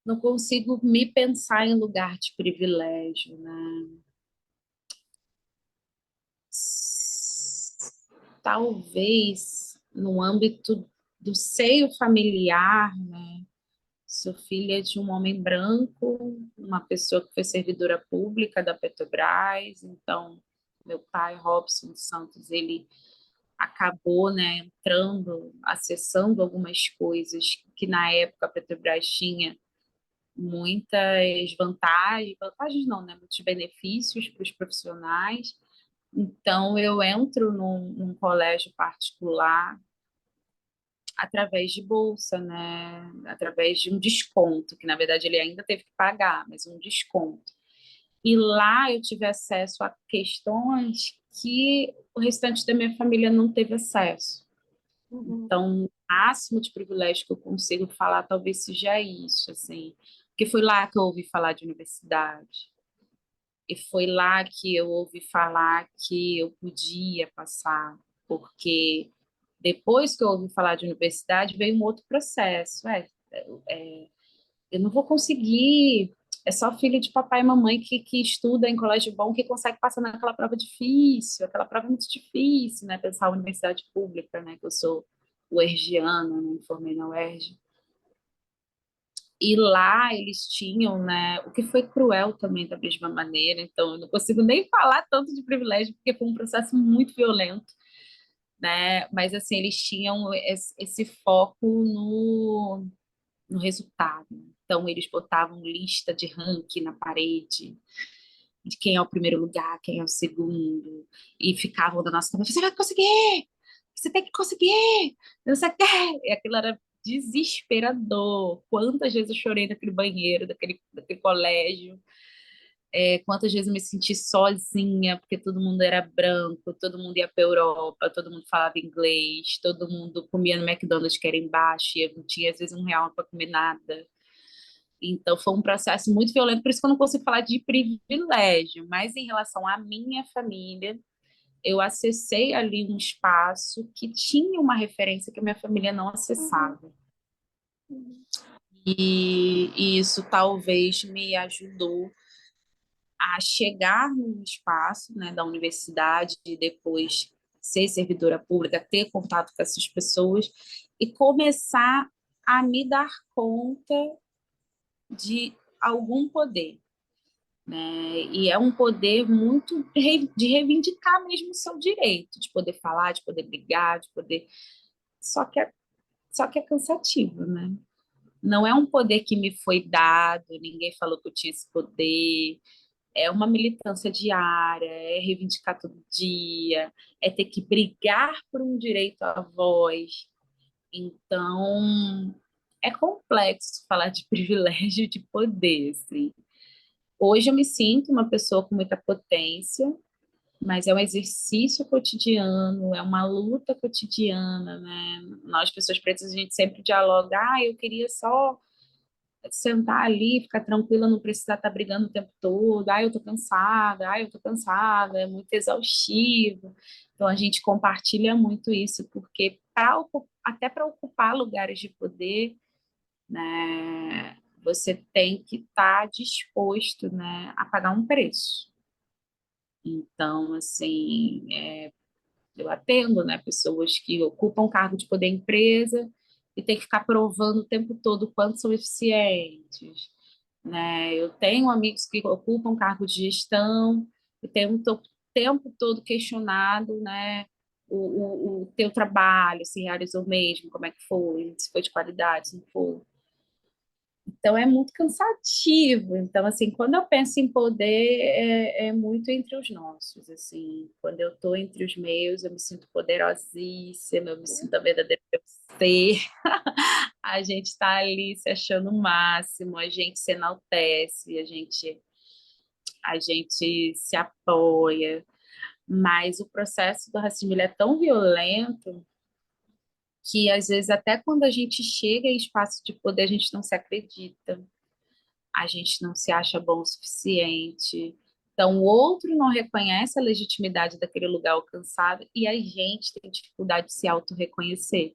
não consigo me pensar em lugar de privilégio, né? Talvez no âmbito do seio familiar, né? Sou filha de um homem branco, uma pessoa que foi servidora pública da Petrobras, então meu pai, Robson Santos, ele acabou, né, entrando, acessando algumas coisas que na época a Petrobras tinha muitas vantagens não, né, muitos benefícios para os profissionais. Então eu entro num colégio particular através de bolsa, né? Através de um desconto, que na verdade ele ainda teve que pagar, mas um desconto. E lá eu tive acesso a questões que o restante da minha família não teve acesso. Uhum, Então, o máximo de privilégio que eu consigo falar talvez seja isso, assim, porque foi lá que eu ouvi falar de universidade. E foi lá que eu ouvi falar que eu podia passar, porque depois que eu ouvi falar de universidade, veio um outro processo. Eu não vou conseguir, é só filho de papai e mamãe que estuda em colégio bom que consegue passar naquela prova difícil, aquela prova muito difícil, né? Pensar a universidade pública, né? Que eu sou UERJiana, né? Me formei na UERJ. E lá eles tinham, né, o que foi cruel também da mesma maneira, então eu não consigo nem falar tanto de privilégio, porque foi um processo muito violento, né, mas assim, eles tinham esse foco no resultado, então eles botavam lista de ranking na parede, de quem é o primeiro lugar, quem é o segundo, e ficavam da nossa cabeça, você vai conseguir! Você tem que conseguir! Você quer! E aquilo era desesperador. Quantas vezes eu chorei naquele banheiro, daquele colégio, quantas vezes eu me senti sozinha, porque todo mundo era branco, todo mundo ia para Europa, todo mundo falava inglês, todo mundo comia no McDonald's que era embaixo, e eu não tinha às vezes R$ 1 para comer nada. Então foi um processo muito violento, por isso que eu não consigo falar de privilégio, mas em relação à minha família, eu acessei ali um espaço que tinha uma referência que a minha família não Uhum, acessava. uhum, E isso talvez me ajudou a chegar num espaço, né, da universidade e depois ser servidora pública, ter contato com essas pessoas e começar a me dar conta de algum poder, né? E é um poder muito de reivindicar mesmo o seu direito, de poder falar, de poder brigar, de poder. Só que é, só que é cansativo, né? Não é um poder que me foi dado, ninguém falou que eu tinha esse poder. É uma militância diária, é reivindicar todo dia, é ter que brigar por um direito à voz. Então, é complexo falar de privilégio de poder, assim. Hoje eu me sinto uma pessoa com muita potência, mas é um exercício cotidiano, é uma luta cotidiana, né? Nós, pessoas pretas, a gente sempre dialoga, eu queria só sentar ali, ficar tranquila, não precisar estar brigando o tempo todo, eu tô cansada, é muito exaustivo. Então a gente compartilha muito isso, porque até para ocupar lugares de poder, né, você tem que estar disposto, né, a pagar um preço. Então, assim, eu atendo, né, pessoas que ocupam cargo de poder em empresa e tem que ficar provando o tempo todo o quanto são eficientes, né? Eu tenho amigos que ocupam cargo de gestão e tenho o tempo todo questionado, né, o teu trabalho, se realizou mesmo, como é que foi, se foi de qualidade, se não foi. Então é muito cansativo. Então, assim, quando eu penso em poder, é muito entre os nossos, assim. Quando eu estou entre os meus, eu me sinto poderosíssima, eu me sinto a verdadeira ser. A gente está ali se achando o máximo, a gente se enaltece, a gente se apoia. Mas o processo do racismo ele é tão violento que, às vezes, até quando a gente chega em espaço de poder, a gente não se acredita, a gente não se acha bom o suficiente. Então, o outro não reconhece a legitimidade daquele lugar alcançado e a gente tem dificuldade de se auto-reconhecer.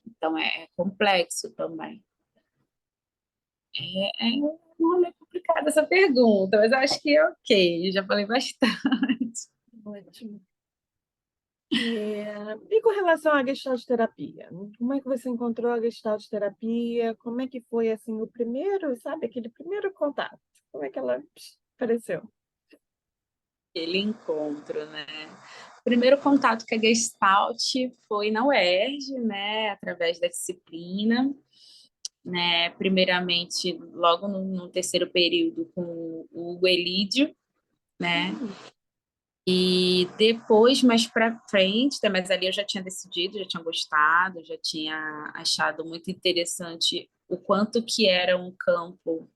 Então, é complexo também. É um rolê complicado essa pergunta, mas eu acho que é ok, já falei bastante. ótimo. E com relação à Gestalt terapia, como é que você encontrou a Gestalt terapia? Como é que foi assim o primeiro, sabe, aquele primeiro contato? Como é que ela apareceu? Aquele encontro, né? O primeiro contato com a Gestalt foi na UERJ, né, através da disciplina, né, primeiramente logo no terceiro período com o Hugo Elídio, né, Hum, e depois, mais para frente, né, mas ali eu já tinha decidido, já tinha gostado, já tinha achado muito interessante o quanto que era um campo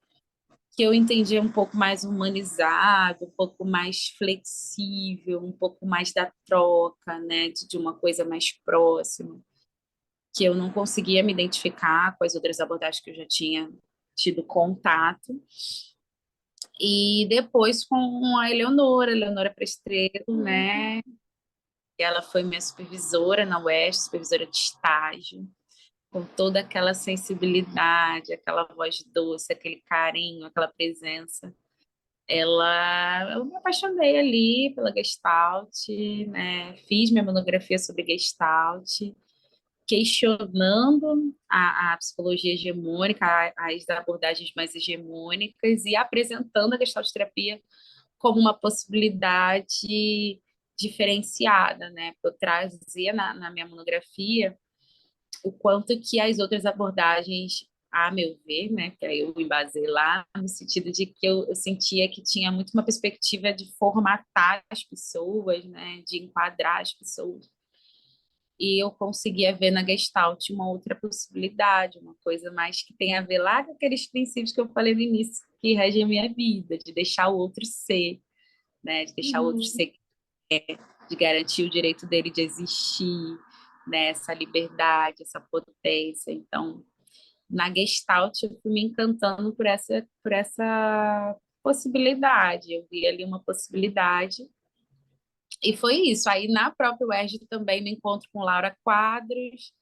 que eu entendia um pouco mais humanizado, um pouco mais flexível, um pouco mais da troca, né, de uma coisa mais próxima, que eu não conseguia me identificar com as outras abordagens que eu já tinha tido contato. E depois com a Eleonora Prestelo, uhum, né, ela foi minha supervisora na UESC, supervisora de estágio, com toda aquela sensibilidade, aquela voz doce, aquele carinho, aquela presença. Eu me apaixonei ali pela Gestalt, né? Fiz minha monografia sobre Gestalt, questionando a psicologia hegemônica, as abordagens mais hegemônicas e apresentando a Gestalt terapia como uma possibilidade diferenciada, né? Eu trazia na minha monografia o quanto que as outras abordagens a meu ver, né, que aí eu me basei lá, no sentido de que eu sentia que tinha muito uma perspectiva de formatar as pessoas, né, de enquadrar as pessoas. E eu conseguia ver na Gestalt uma outra possibilidade, uma coisa mais que tem a ver lá com aqueles princípios que eu falei no início, que regem a minha vida, de deixar o outro ser, né, de deixar o outro Uhum. ser, de garantir o direito dele de existir, né, essa liberdade, essa potência. Então, na Gestalt, eu fui me encantando por essa possibilidade. Eu vi ali uma possibilidade. E foi isso. Aí, na própria UERJ, também me encontro com Laura Quadros,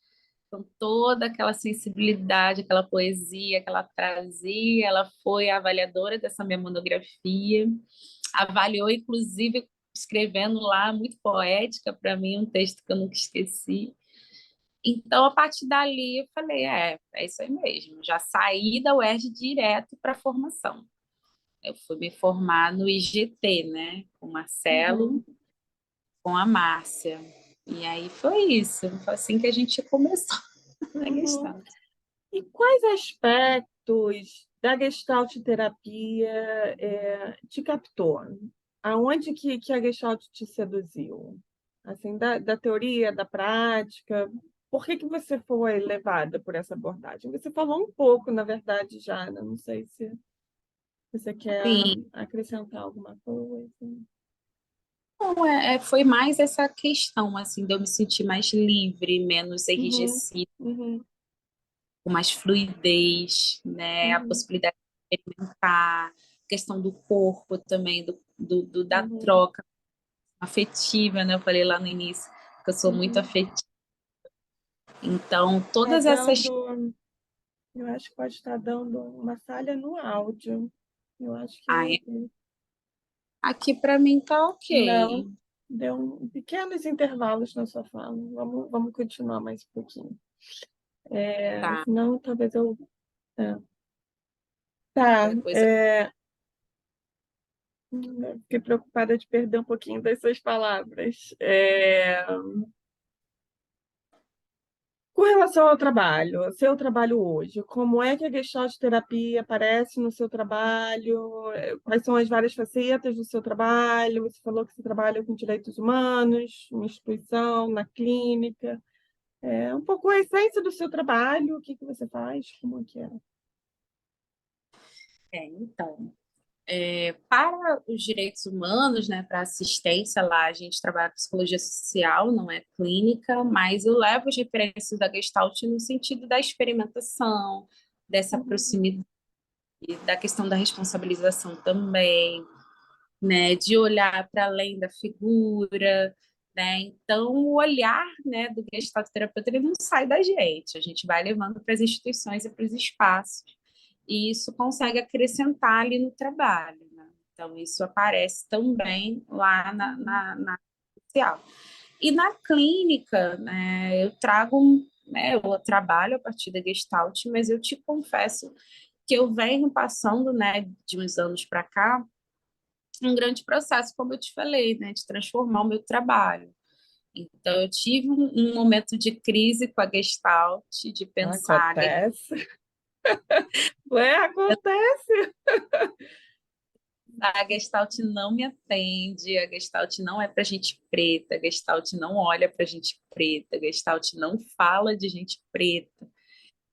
com toda aquela sensibilidade, aquela poesia que ela trazia. Ela foi a avaliadora dessa minha monografia. Avaliou, inclusive, escrevendo lá, muito poética para mim, um texto que eu nunca esqueci. Então, a partir dali, eu falei, é isso aí mesmo. Já saí da UERJ direto para a formação. Eu fui me formar no IGT, né? Com o Marcelo, Uhum. com a Márcia. E aí foi isso. Foi assim que a gente começou na Uhum. Gestalt. E quais aspectos da Gestalt terapia te captou? Aonde que a Gestalt te seduziu? Assim, da teoria, da prática? Por que você foi levada por essa abordagem? Você falou um pouco, na verdade, já, né? Não sei se você quer Sim, acrescentar alguma coisa. então, foi mais essa questão, assim, de eu me sentir mais livre, menos Uhum, enrijecida, uhum, com mais fluidez, né? A uhum, possibilidade de experimentar, a questão do corpo também, da uhum, troca afetiva, né? Eu falei lá no início que eu sou muito uhum. afetiva. Então, todas essas. Eu acho que pode estar dando uma falha no áudio. Eu acho que Ai, é. aqui para mim tá Não, ok. deu pequenos intervalos na sua fala. Vamos continuar mais um pouquinho. Tá. Senão, talvez eu. É. Tá. Qualquer coisa. Fiquei preocupada de perder um pouquinho das suas palavras. Com relação ao trabalho, seu trabalho hoje, como é que a Gestalt terapia aparece no seu trabalho? Quais são as várias facetas do seu trabalho? Você falou que você trabalha com direitos humanos, uma instituição, na clínica. Um pouco a essência do seu trabalho, o que que você faz, como é que é? Então, para os direitos humanos, né, para assistência lá, a gente trabalha com psicologia social, não é clínica, mas eu levo as referências da Gestalt no sentido da experimentação, dessa Uhum, proximidade, da questão da responsabilização também, né, de olhar para além da figura, né? Então, o olhar, né, do gestalt terapeuta ele não sai da gente, a gente vai levando para as instituições e para os espaços, e isso consegue acrescentar ali no trabalho, né? Então, isso aparece também lá uhum, na social. E na clínica, né, eu trago, né, eu trabalho a partir da Gestalt, mas eu te confesso que eu venho passando, né, de uns anos para cá, um grande processo, como eu te falei, né, de transformar o meu trabalho. Então, eu tive um momento de crise com a Gestalt, de pensar, acontece. Ué, acontece. a Gestalt não me atende, a Gestalt não é para gente preta, a Gestalt não olha para gente preta, a Gestalt não fala de gente preta.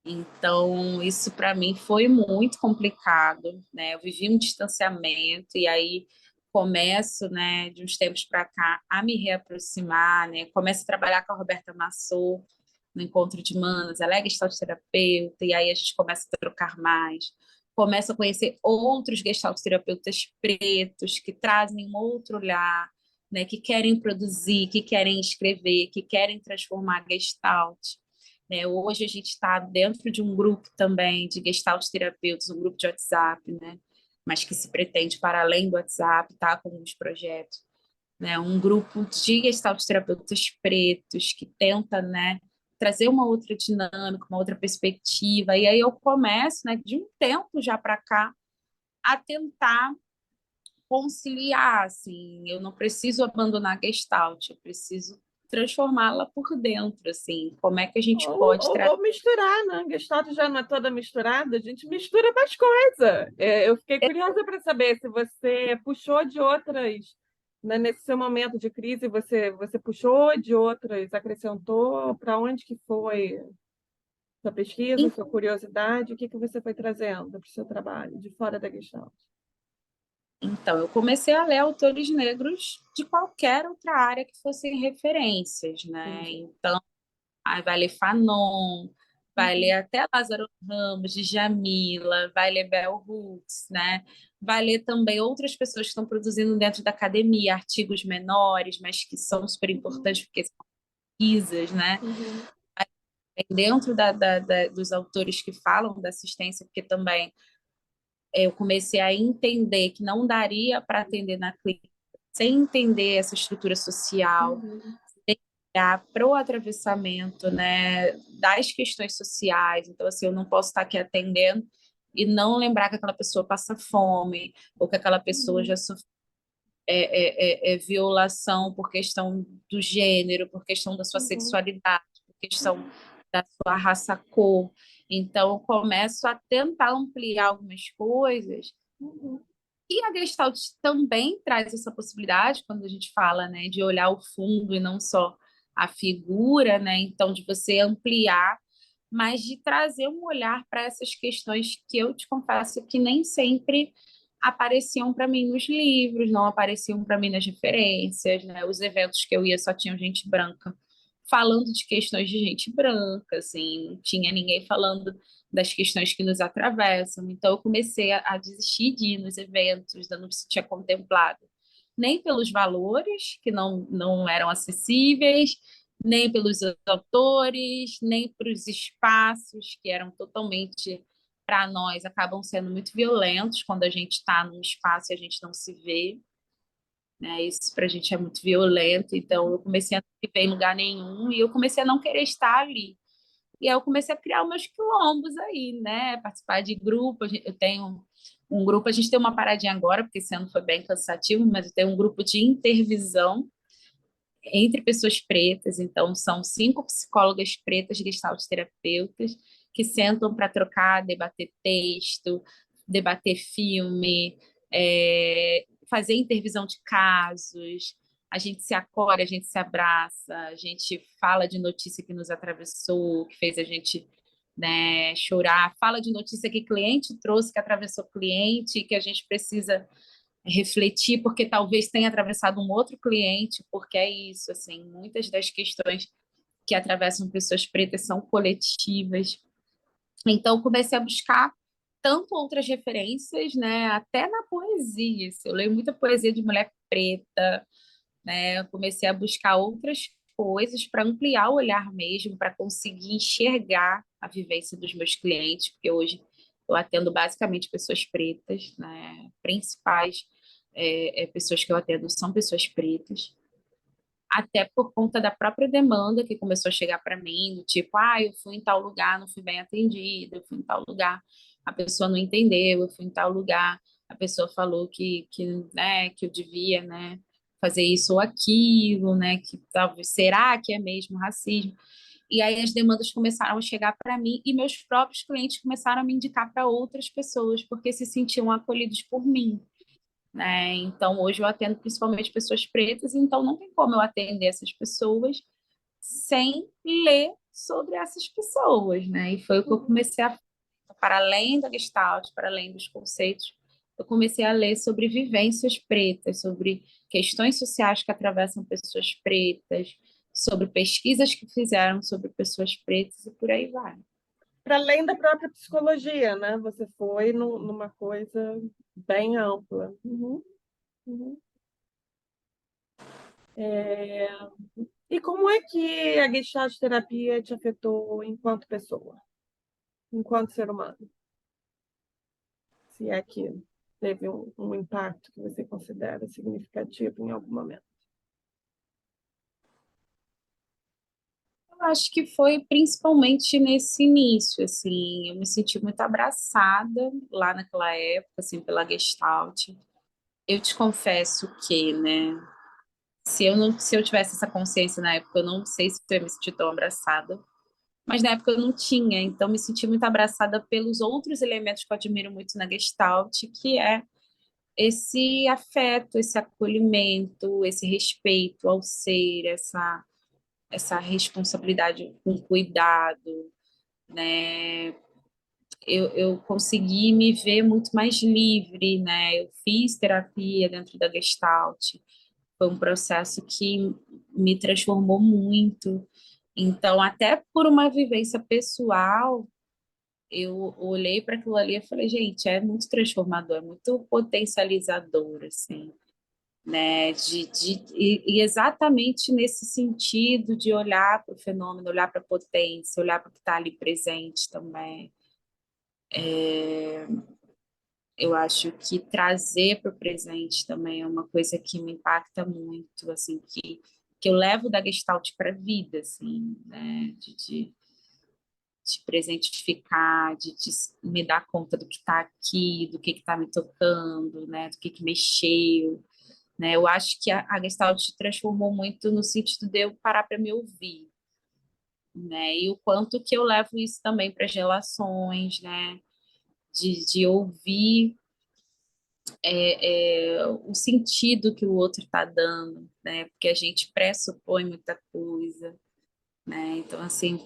Então, isso para mim foi muito complicado, né? Eu vivi um distanciamento e aí começo, né, de uns tempos para cá, a me reaproximar, né? Começo a trabalhar com a Roberta Massot no Encontro de Manas, ela é gestalt terapeuta, e aí a gente começa a trocar mais. Começo a conhecer outros gestalt terapeutas pretos que trazem um outro olhar, né, que querem produzir, que querem escrever, que querem transformar a gestalt. Né? Hoje a gente está dentro de um grupo também de gestalt terapeutas, um grupo de WhatsApp, né? Mas que se pretende para além do WhatsApp, tá? Com alguns projetos, né? Um grupo de gestalt terapeutas pretos que tenta, né? Trazer uma outra dinâmica, uma outra perspectiva. E aí eu começo, né? De um tempo já para cá, a tentar conciliar, assim. Eu não preciso abandonar a Gestalt, eu preciso transformá-la por dentro, assim, como é que a gente Ou, pode ou, trazer. ou misturar, né? Gestalt já não é toda misturada, a gente mistura mais coisa. Eu fiquei curiosa para saber se você puxou de outras, né, nesse seu momento de crise, você puxou de outras, acrescentou, para onde que foi sua pesquisa, sua curiosidade, o que que você foi trazendo para o seu trabalho, de fora da Gestalt? Então, eu comecei a ler autores negros de qualquer outra área que fossem referências, né? Entendi. Então, aí vai ler Fanon, vai ler Uhum, até Lázaro Ramos, Djamila, vai ler Bell Hooks, né? Vai ler também outras pessoas que estão produzindo dentro da academia, artigos menores, mas que são super uhum, importantes porque são pesquisas, né? uhum, Dentro dos autores que falam da assistência, porque também eu comecei a entender que não daria para atender na clínica sem entender essa estrutura social, uhum, para o atravessamento, né, das questões sociais. Então, assim, eu não posso estar aqui atendendo e não lembrar que aquela pessoa passa fome, ou que aquela pessoa já uhum, sofreu violação por questão do gênero, por questão da sua uhum, sexualidade, por questão da sua raça, cor. Então, eu começo a tentar ampliar algumas coisas. uhum, E a Gestalt também traz essa possibilidade, quando a gente fala, né, de olhar o fundo e não só a figura, né? Então, de você ampliar, mas de trazer um olhar para essas questões que eu te confesso que nem sempre apareciam para mim nos livros, não apareciam para mim nas referências, né? Os eventos que eu ia só tinham gente branca falando de questões de gente branca, assim, não tinha ninguém falando das questões que nos atravessam. Então, eu comecei a desistir de ir nos eventos, eu não se tinha contemplado nem pelos valores, que não eram acessíveis, nem pelos autores, nem para os espaços, que eram totalmente, para nós, acabam sendo muito violentos quando a gente está num espaço e a gente não se vê, né? Isso para a gente é muito violento. Então, eu comecei a não me ver em lugar nenhum e eu comecei a não querer estar ali. E aí eu comecei a criar os meus quilombos aí, né? Participar de grupos. Eu tenho um grupo, a gente tem uma paradinha agora, porque esse ano foi bem cansativo, mas eu tenho um grupo de intervisão entre pessoas pretas. Então, são 5 psicólogas pretas, gestalt terapeutas, que sentam para trocar, debater texto, debater filme, fazer intervisão de casos. A gente se acolhe, a gente se abraça, a gente fala de notícia que nos atravessou, que fez a gente, né, chorar, fala de notícia que cliente trouxe, que atravessou cliente, que a gente precisa refletir, porque talvez tenha atravessado um outro cliente, porque é isso, assim, muitas das questões que atravessam pessoas pretas são coletivas. Então, comecei a buscar tanto outras referências, né, até na poesia. Eu leio muita poesia de mulher preta, né, eu comecei a buscar outras coisas para ampliar o olhar mesmo, para conseguir enxergar a vivência dos meus clientes, porque hoje eu atendo basicamente pessoas pretas, né, principais pessoas que eu atendo são pessoas pretas, até por conta da própria demanda que começou a chegar para mim, do tipo, eu fui em tal lugar, não fui bem atendida, eu fui em tal lugar, a pessoa não entendeu, eu fui em tal lugar, a pessoa falou né, que eu devia, né, fazer isso ou aquilo, né, que talvez, será que é mesmo racismo? E aí as demandas começaram a chegar para mim e meus próprios clientes começaram a me indicar para outras pessoas, porque se sentiam acolhidos por mim, né? Então, hoje eu atendo principalmente pessoas pretas, então não tem como eu atender essas pessoas sem ler sobre essas pessoas, né? E foi o que eu uhum. comecei a, para além da Gestalt, para além dos conceitos, eu comecei a ler sobre vivências pretas, sobre questões sociais que atravessam pessoas pretas, sobre pesquisas que fizeram sobre pessoas pretas e por aí vai. Para além da própria psicologia, né? Você foi numa coisa bem ampla. Uhum, uhum. É, E como é que a Gestalt terapia te afetou enquanto pessoa, enquanto ser humano? Se é que teve um impacto que você considera significativo em algum momento. Eu acho que foi principalmente nesse início, assim, eu me senti muito abraçada lá naquela época, assim, pela Gestalt. Eu te confesso que, né, Se eu tivesse essa consciência na época, eu não sei se eu ia me sentir tão abraçada. Mas na época eu não tinha, então me senti muito abraçada pelos outros elementos que eu admiro muito na Gestalt, que é esse afeto, esse acolhimento, esse respeito ao ser, essa responsabilidade com cuidado, né? Eu consegui me ver muito mais livre, né? Eu fiz terapia dentro da Gestalt, foi um processo que me transformou muito. Então, até por uma vivência pessoal, eu olhei para aquilo ali e falei, gente, é muito transformador, é muito potencializador, assim, né? E exatamente nesse sentido de olhar para o fenômeno, olhar para a potência, olhar para o que está ali presente também. Eu acho que trazer para o presente também é uma coisa que me impacta muito, assim, que eu levo da Gestalt para a vida, assim, né? De presentificar, de me dar conta do que está aqui, do que está me tocando, né? Do que mexeu, né? Eu acho que a Gestalt transformou muito no sentido de eu parar para me ouvir, né? E o quanto que eu levo isso também para as relações, né? De ouvir o sentido que o outro está dando, né? Porque a gente pressupõe muita coisa, né? Então, assim,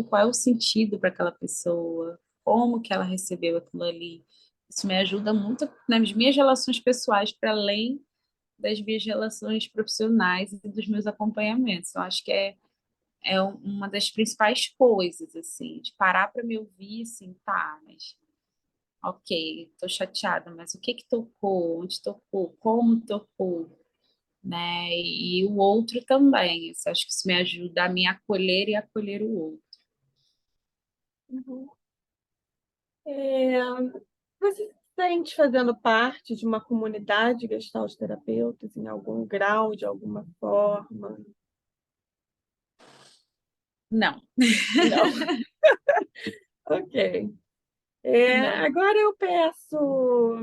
qual é o sentido para aquela pessoa? Como que ela recebeu aquilo ali? Isso me ajuda muito nas minhas relações pessoais, para além das minhas relações profissionais e dos meus acompanhamentos. Eu acho que é uma das principais coisas, assim, de parar para me ouvir, assim, tá, mas ok, tô chateada, mas o que tocou? Onde tocou? Como tocou? Né? E o outro também. Assim, acho que isso me ajuda a me acolher e acolher o outro. Uhum. É, você se sente fazendo parte de uma comunidade de gestalt terapeutas em algum grau, de alguma forma? Não, Não. Ok. não, Agora eu peço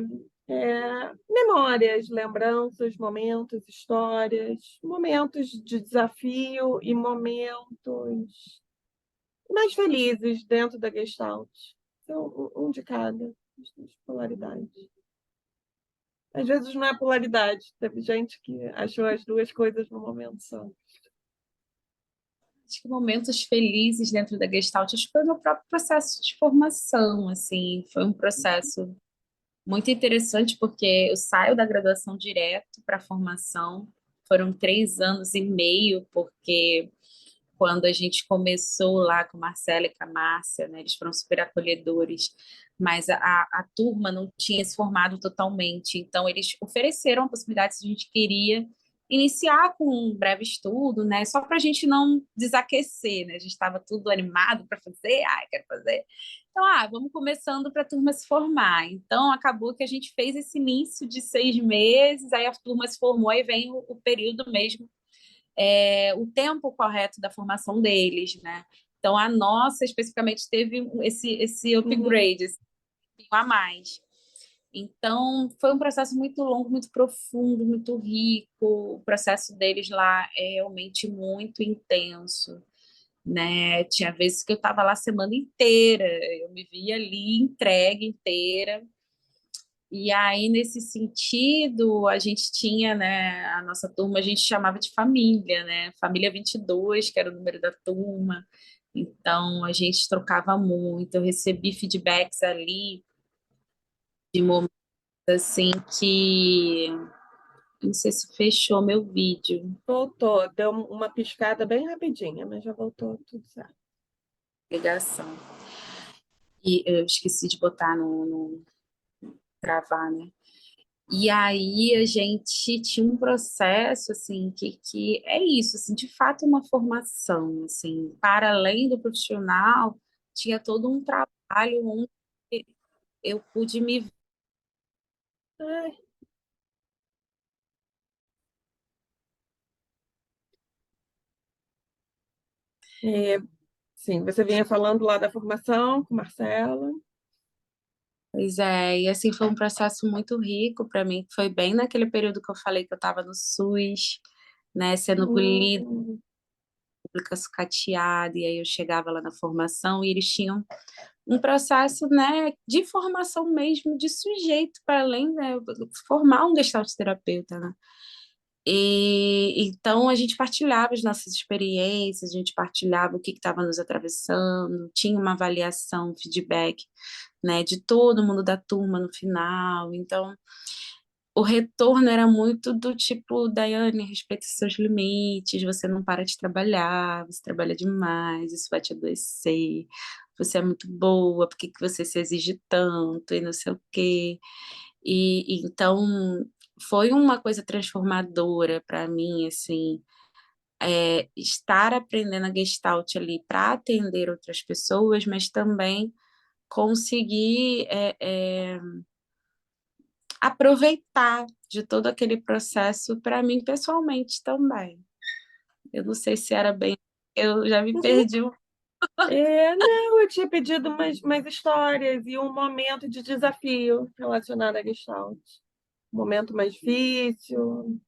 memórias, lembranças, momentos, histórias, momentos de desafio e momentos mais felizes dentro da Gestalt. Então, um de cada, as polaridades. Às vezes não é polaridade, teve gente que achou as duas coisas no momento só. acho que momentos felizes dentro da Gestalt, acho que foi o meu próprio processo de formação, assim, foi um processo muito interessante, porque eu saio da graduação direto para a formação, foram 3 anos e meio, porque quando a gente começou lá com Marcela e com a Márcia, né, eles foram super acolhedores, mas a turma não tinha se formado totalmente, então eles ofereceram a possibilidade, se a gente queria, iniciar com um breve estudo, né, só para a gente não desaquecer, né, a gente estava tudo animado para fazer, quero fazer. Então, vamos começando para a turma se formar. Então, acabou que a gente fez esse início de 6 meses, aí a turma se formou, aí vem o período mesmo, o tempo correto da formação deles, né? Então, a nossa, especificamente, teve esse Uhum, upgrade, esse a mais. Então, foi um processo muito longo, muito profundo, muito rico. O processo deles lá é realmente muito intenso, né? Tinha vezes que eu estava lá a semana inteira, eu me via ali entregue inteira. E aí, nesse sentido, a gente tinha, né, a nossa turma, a gente chamava de família, né? Família 22, que era o número da turma. Então, a gente trocava muito. Eu recebi feedbacks ali de momentos assim que não sei se fechou meu vídeo, voltou, deu uma piscada bem rapidinha, mas já voltou tudo certo. ligação. E eu esqueci de botar no gravar, né? E aí a gente tinha um processo assim que é isso, assim, de fato uma formação, assim, para além do profissional, tinha todo um trabalho onde eu pude me Ai, é, sim, você vinha falando lá da formação com Marcela. Pois é, e assim foi um processo muito rico para mim, foi bem naquele período que eu falei que eu estava no SUS, né, sendo engolida, Hum, pública sucateada, e aí eu chegava lá na formação e eles tinham um processo, né, de formação mesmo de sujeito, para além, né, formar um gestalt terapeuta, né? E então a gente partilhava as nossas experiências, a gente partilhava o que estava nos atravessando, tinha uma avaliação, feedback, né, de todo mundo da turma no final. Então, o retorno era muito do tipo, Daiane, respeita os seus limites, você não para de trabalhar, você trabalha demais, isso vai te adoecer, você é muito boa, por que que você se exige tanto e não sei o quê. E então foi uma coisa transformadora para mim, assim, estar aprendendo a Gestalt ali para atender outras pessoas, mas também conseguir aproveitar de todo aquele processo para mim pessoalmente também. Eu não sei se era bem, eu já me uhum. perdi. Não, eu tinha pedido mais histórias e um momento de desafio relacionado à Gestalt. Um momento mais difícil.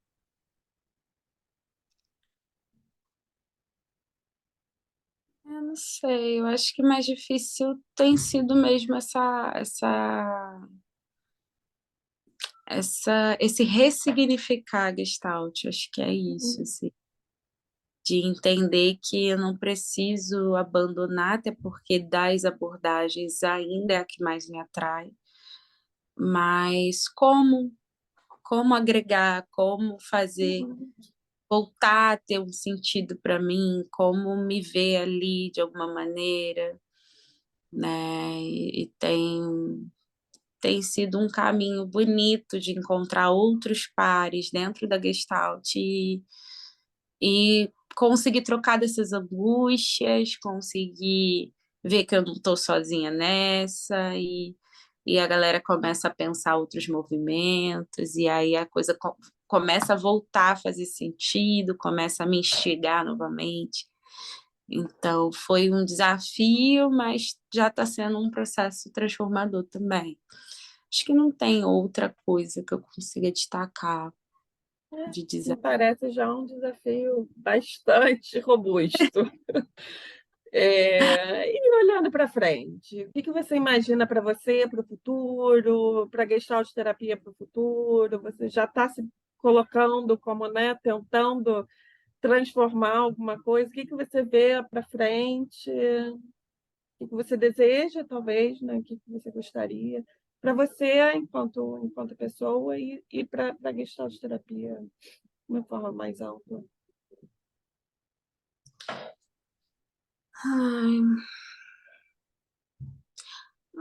Eu não sei, eu acho que mais difícil tem sido mesmo esse ressignificar a Gestalt, acho que é isso, Uhum, assim, de entender que eu não preciso abandonar, até porque das abordagens ainda é a que mais me atrai, mas como agregar, como fazer uhum, voltar a ter um sentido para mim, como me ver ali de alguma maneira, né? E tem sido um caminho bonito de encontrar outros pares dentro da Gestalt e conseguir trocar dessas angústias, conseguir ver que eu não estou sozinha nessa e a galera começa a pensar outros movimentos e aí a coisa começa a voltar a fazer sentido, começa a me instigar novamente. Então, foi um desafio, mas já está sendo um processo transformador também. Acho que não tem outra coisa que eu consiga destacar de me desafio. parece já um desafio bastante robusto. E olhando para frente, o que que você imagina para você, para o futuro, para a Gestalt terapia para o futuro? Você já está se colocando como, né, tentando transformar alguma coisa? O que que você vê para frente? O que que você deseja, talvez, né? O que que você gostaria para você, enquanto pessoa, e para a Gestalt terapia de uma forma mais ampla? Ai,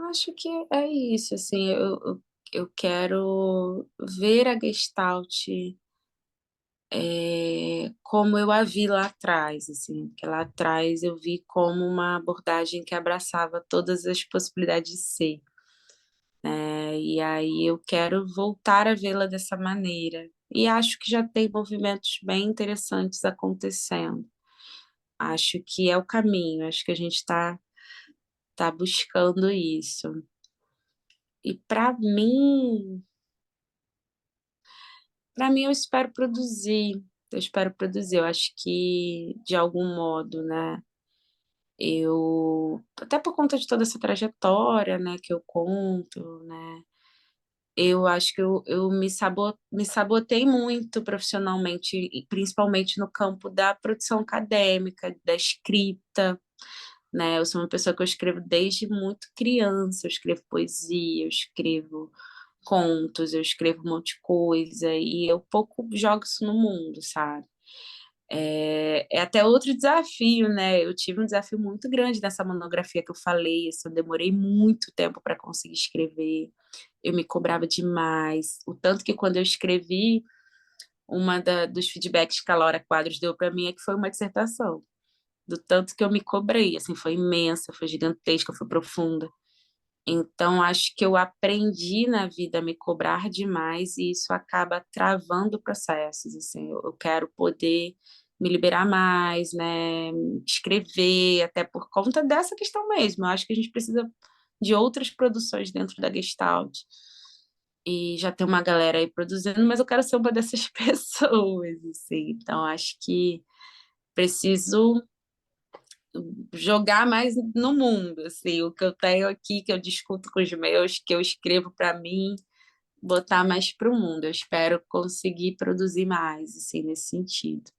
acho que é isso, assim, eu quero ver a Gestalt como eu a vi lá atrás, assim, porque lá atrás eu vi como uma abordagem que abraçava todas as possibilidades de ser, né? E aí eu quero voltar a vê-la dessa maneira. E acho que já tem movimentos bem interessantes acontecendo. Acho que é o caminho, acho que a gente tá buscando isso. E para mim eu espero produzir. Eu espero produzir. Eu acho que de algum modo, né? Eu até por conta de toda essa trajetória, né, que eu conto, né? Eu acho que eu me sabotei muito profissionalmente, e principalmente no campo da produção acadêmica, da escrita, né? Eu sou uma pessoa que eu escrevo desde muito criança, eu escrevo poesia, eu escrevo contos, eu escrevo um monte de coisa e eu pouco jogo isso no mundo, sabe? É até outro desafio, né? Eu tive um desafio muito grande nessa monografia que eu falei, assim, eu demorei muito tempo para conseguir escrever, eu me cobrava demais, o tanto que quando eu escrevi, dos feedbacks que a Laura Quadros deu para mim é que foi uma dissertação, do tanto que eu me cobrei, assim, foi imensa, foi gigantesca, foi profunda. Então, acho que eu aprendi na vida a me cobrar demais e isso acaba travando processos, assim, eu quero poder me liberar mais, né, escrever, até por conta dessa questão mesmo. Eu acho que a gente precisa de outras produções dentro da Gestalt. e já tem uma galera aí produzindo, mas eu quero ser uma dessas pessoas, assim. Então, acho que preciso jogar mais no mundo, assim, o que eu tenho aqui, que eu discuto com os meus, que eu escrevo para mim, botar mais para o mundo. Eu espero conseguir produzir mais, assim, nesse sentido.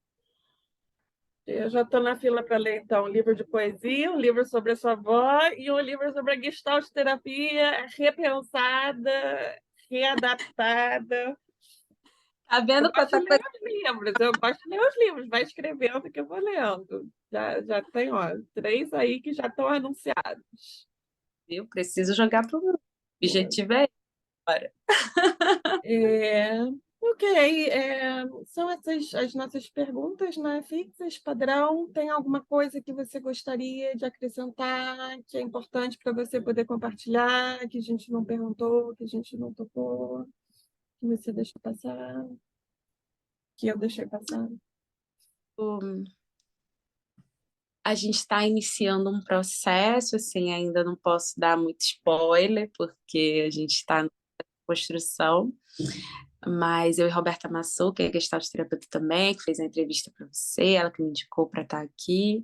Eu já estou na fila para ler, então, um livro de poesia, um livro sobre a sua avó e um livro sobre a Gestalt terapia repensada, readaptada. Tá Eu vendo gosto quanta de ler coisa? os livros, eu gosto de ler os livros, vai escrevendo que eu vou lendo. Já tem, ó, 3 aí que já estão anunciados. Eu preciso jogar para o mundo. O objetivo é agora. É, ok, são essas as nossas perguntas, né, fixas, padrão. Tem alguma coisa que você gostaria de acrescentar, que é importante para você poder compartilhar, que a gente não perguntou, que a gente não tocou, que você deixou passar, que eu deixei passar? A gente está iniciando um processo, assim, ainda não posso dar muito spoiler, porque a gente está na construção, mas eu e Roberta Massou, que é gestalt terapeuta também, que fez a entrevista para você, ela que me indicou para estar aqui,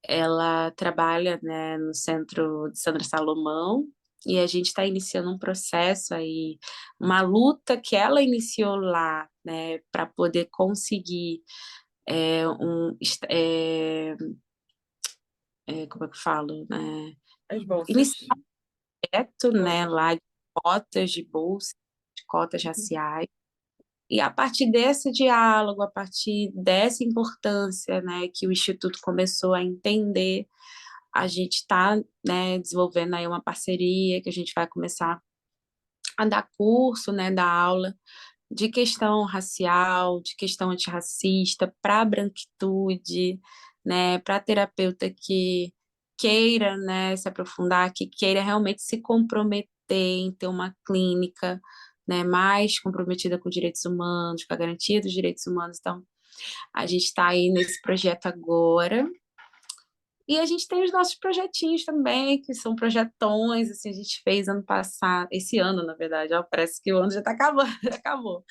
ela trabalha, né, no Centro de Sandra Salomão, e a gente está iniciando um processo aí, uma luta que ela iniciou lá, né, para poder conseguir é, um, é, como é que eu falo, né? As bolsas. Iniciar um projeto, né, lá de cotas de bolsa, de cotas raciais. E a partir desse diálogo, a partir dessa importância, né, que o Instituto começou a entender, a gente está, né, desenvolvendo aí uma parceria que a gente vai começar a dar curso, né, dar aula de questão racial, de questão antirracista, para a branquitude, né, para terapeuta que queira, né, se aprofundar, que queira realmente se comprometer em ter uma clínica, né, mais comprometida com direitos humanos, com a garantia dos direitos humanos. Então, a gente está aí nesse projeto agora. E a gente tem os nossos projetinhos também, que são projetões, assim, a gente fez ano passado, esse ano, na verdade, ó, parece que o ano já está acabando, já acabou.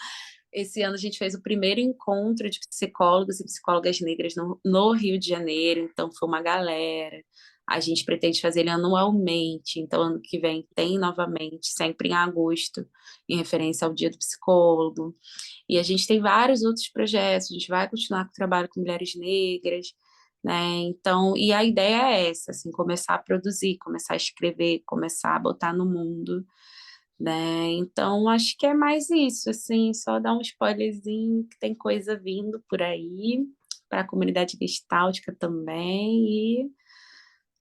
Esse ano a gente fez o primeiro encontro de psicólogos e psicólogas negras no Rio de Janeiro, então foi uma galera. A gente pretende fazer ele anualmente, então ano que vem tem novamente, sempre em agosto, em referência ao Dia do Psicólogo. E a gente tem vários outros projetos, a gente vai continuar com o trabalho com mulheres negras, né? Então, e a ideia é essa, assim, começar a produzir, começar a escrever, começar a botar no mundo, né? Então, acho que é mais isso, assim, só dar um spoilerzinho que tem coisa vindo por aí para a comunidade gestáltica também e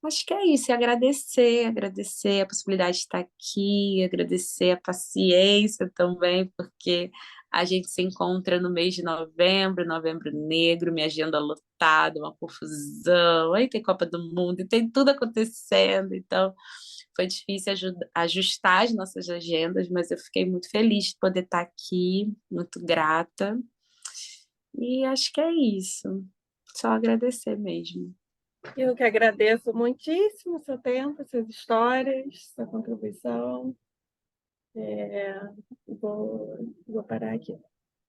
acho que é isso, e agradecer a possibilidade de estar aqui, agradecer a paciência também, porque a gente se encontra no mês de novembro, novembro negro, minha agenda lotada, uma confusão, aí tem Copa do Mundo, e tem tudo acontecendo, então foi difícil ajustar as nossas agendas, mas eu fiquei muito feliz de poder estar aqui, muito grata, e acho que é isso, só agradecer mesmo. Eu que agradeço muitíssimo o seu tempo, suas histórias, sua contribuição. Vou parar aqui.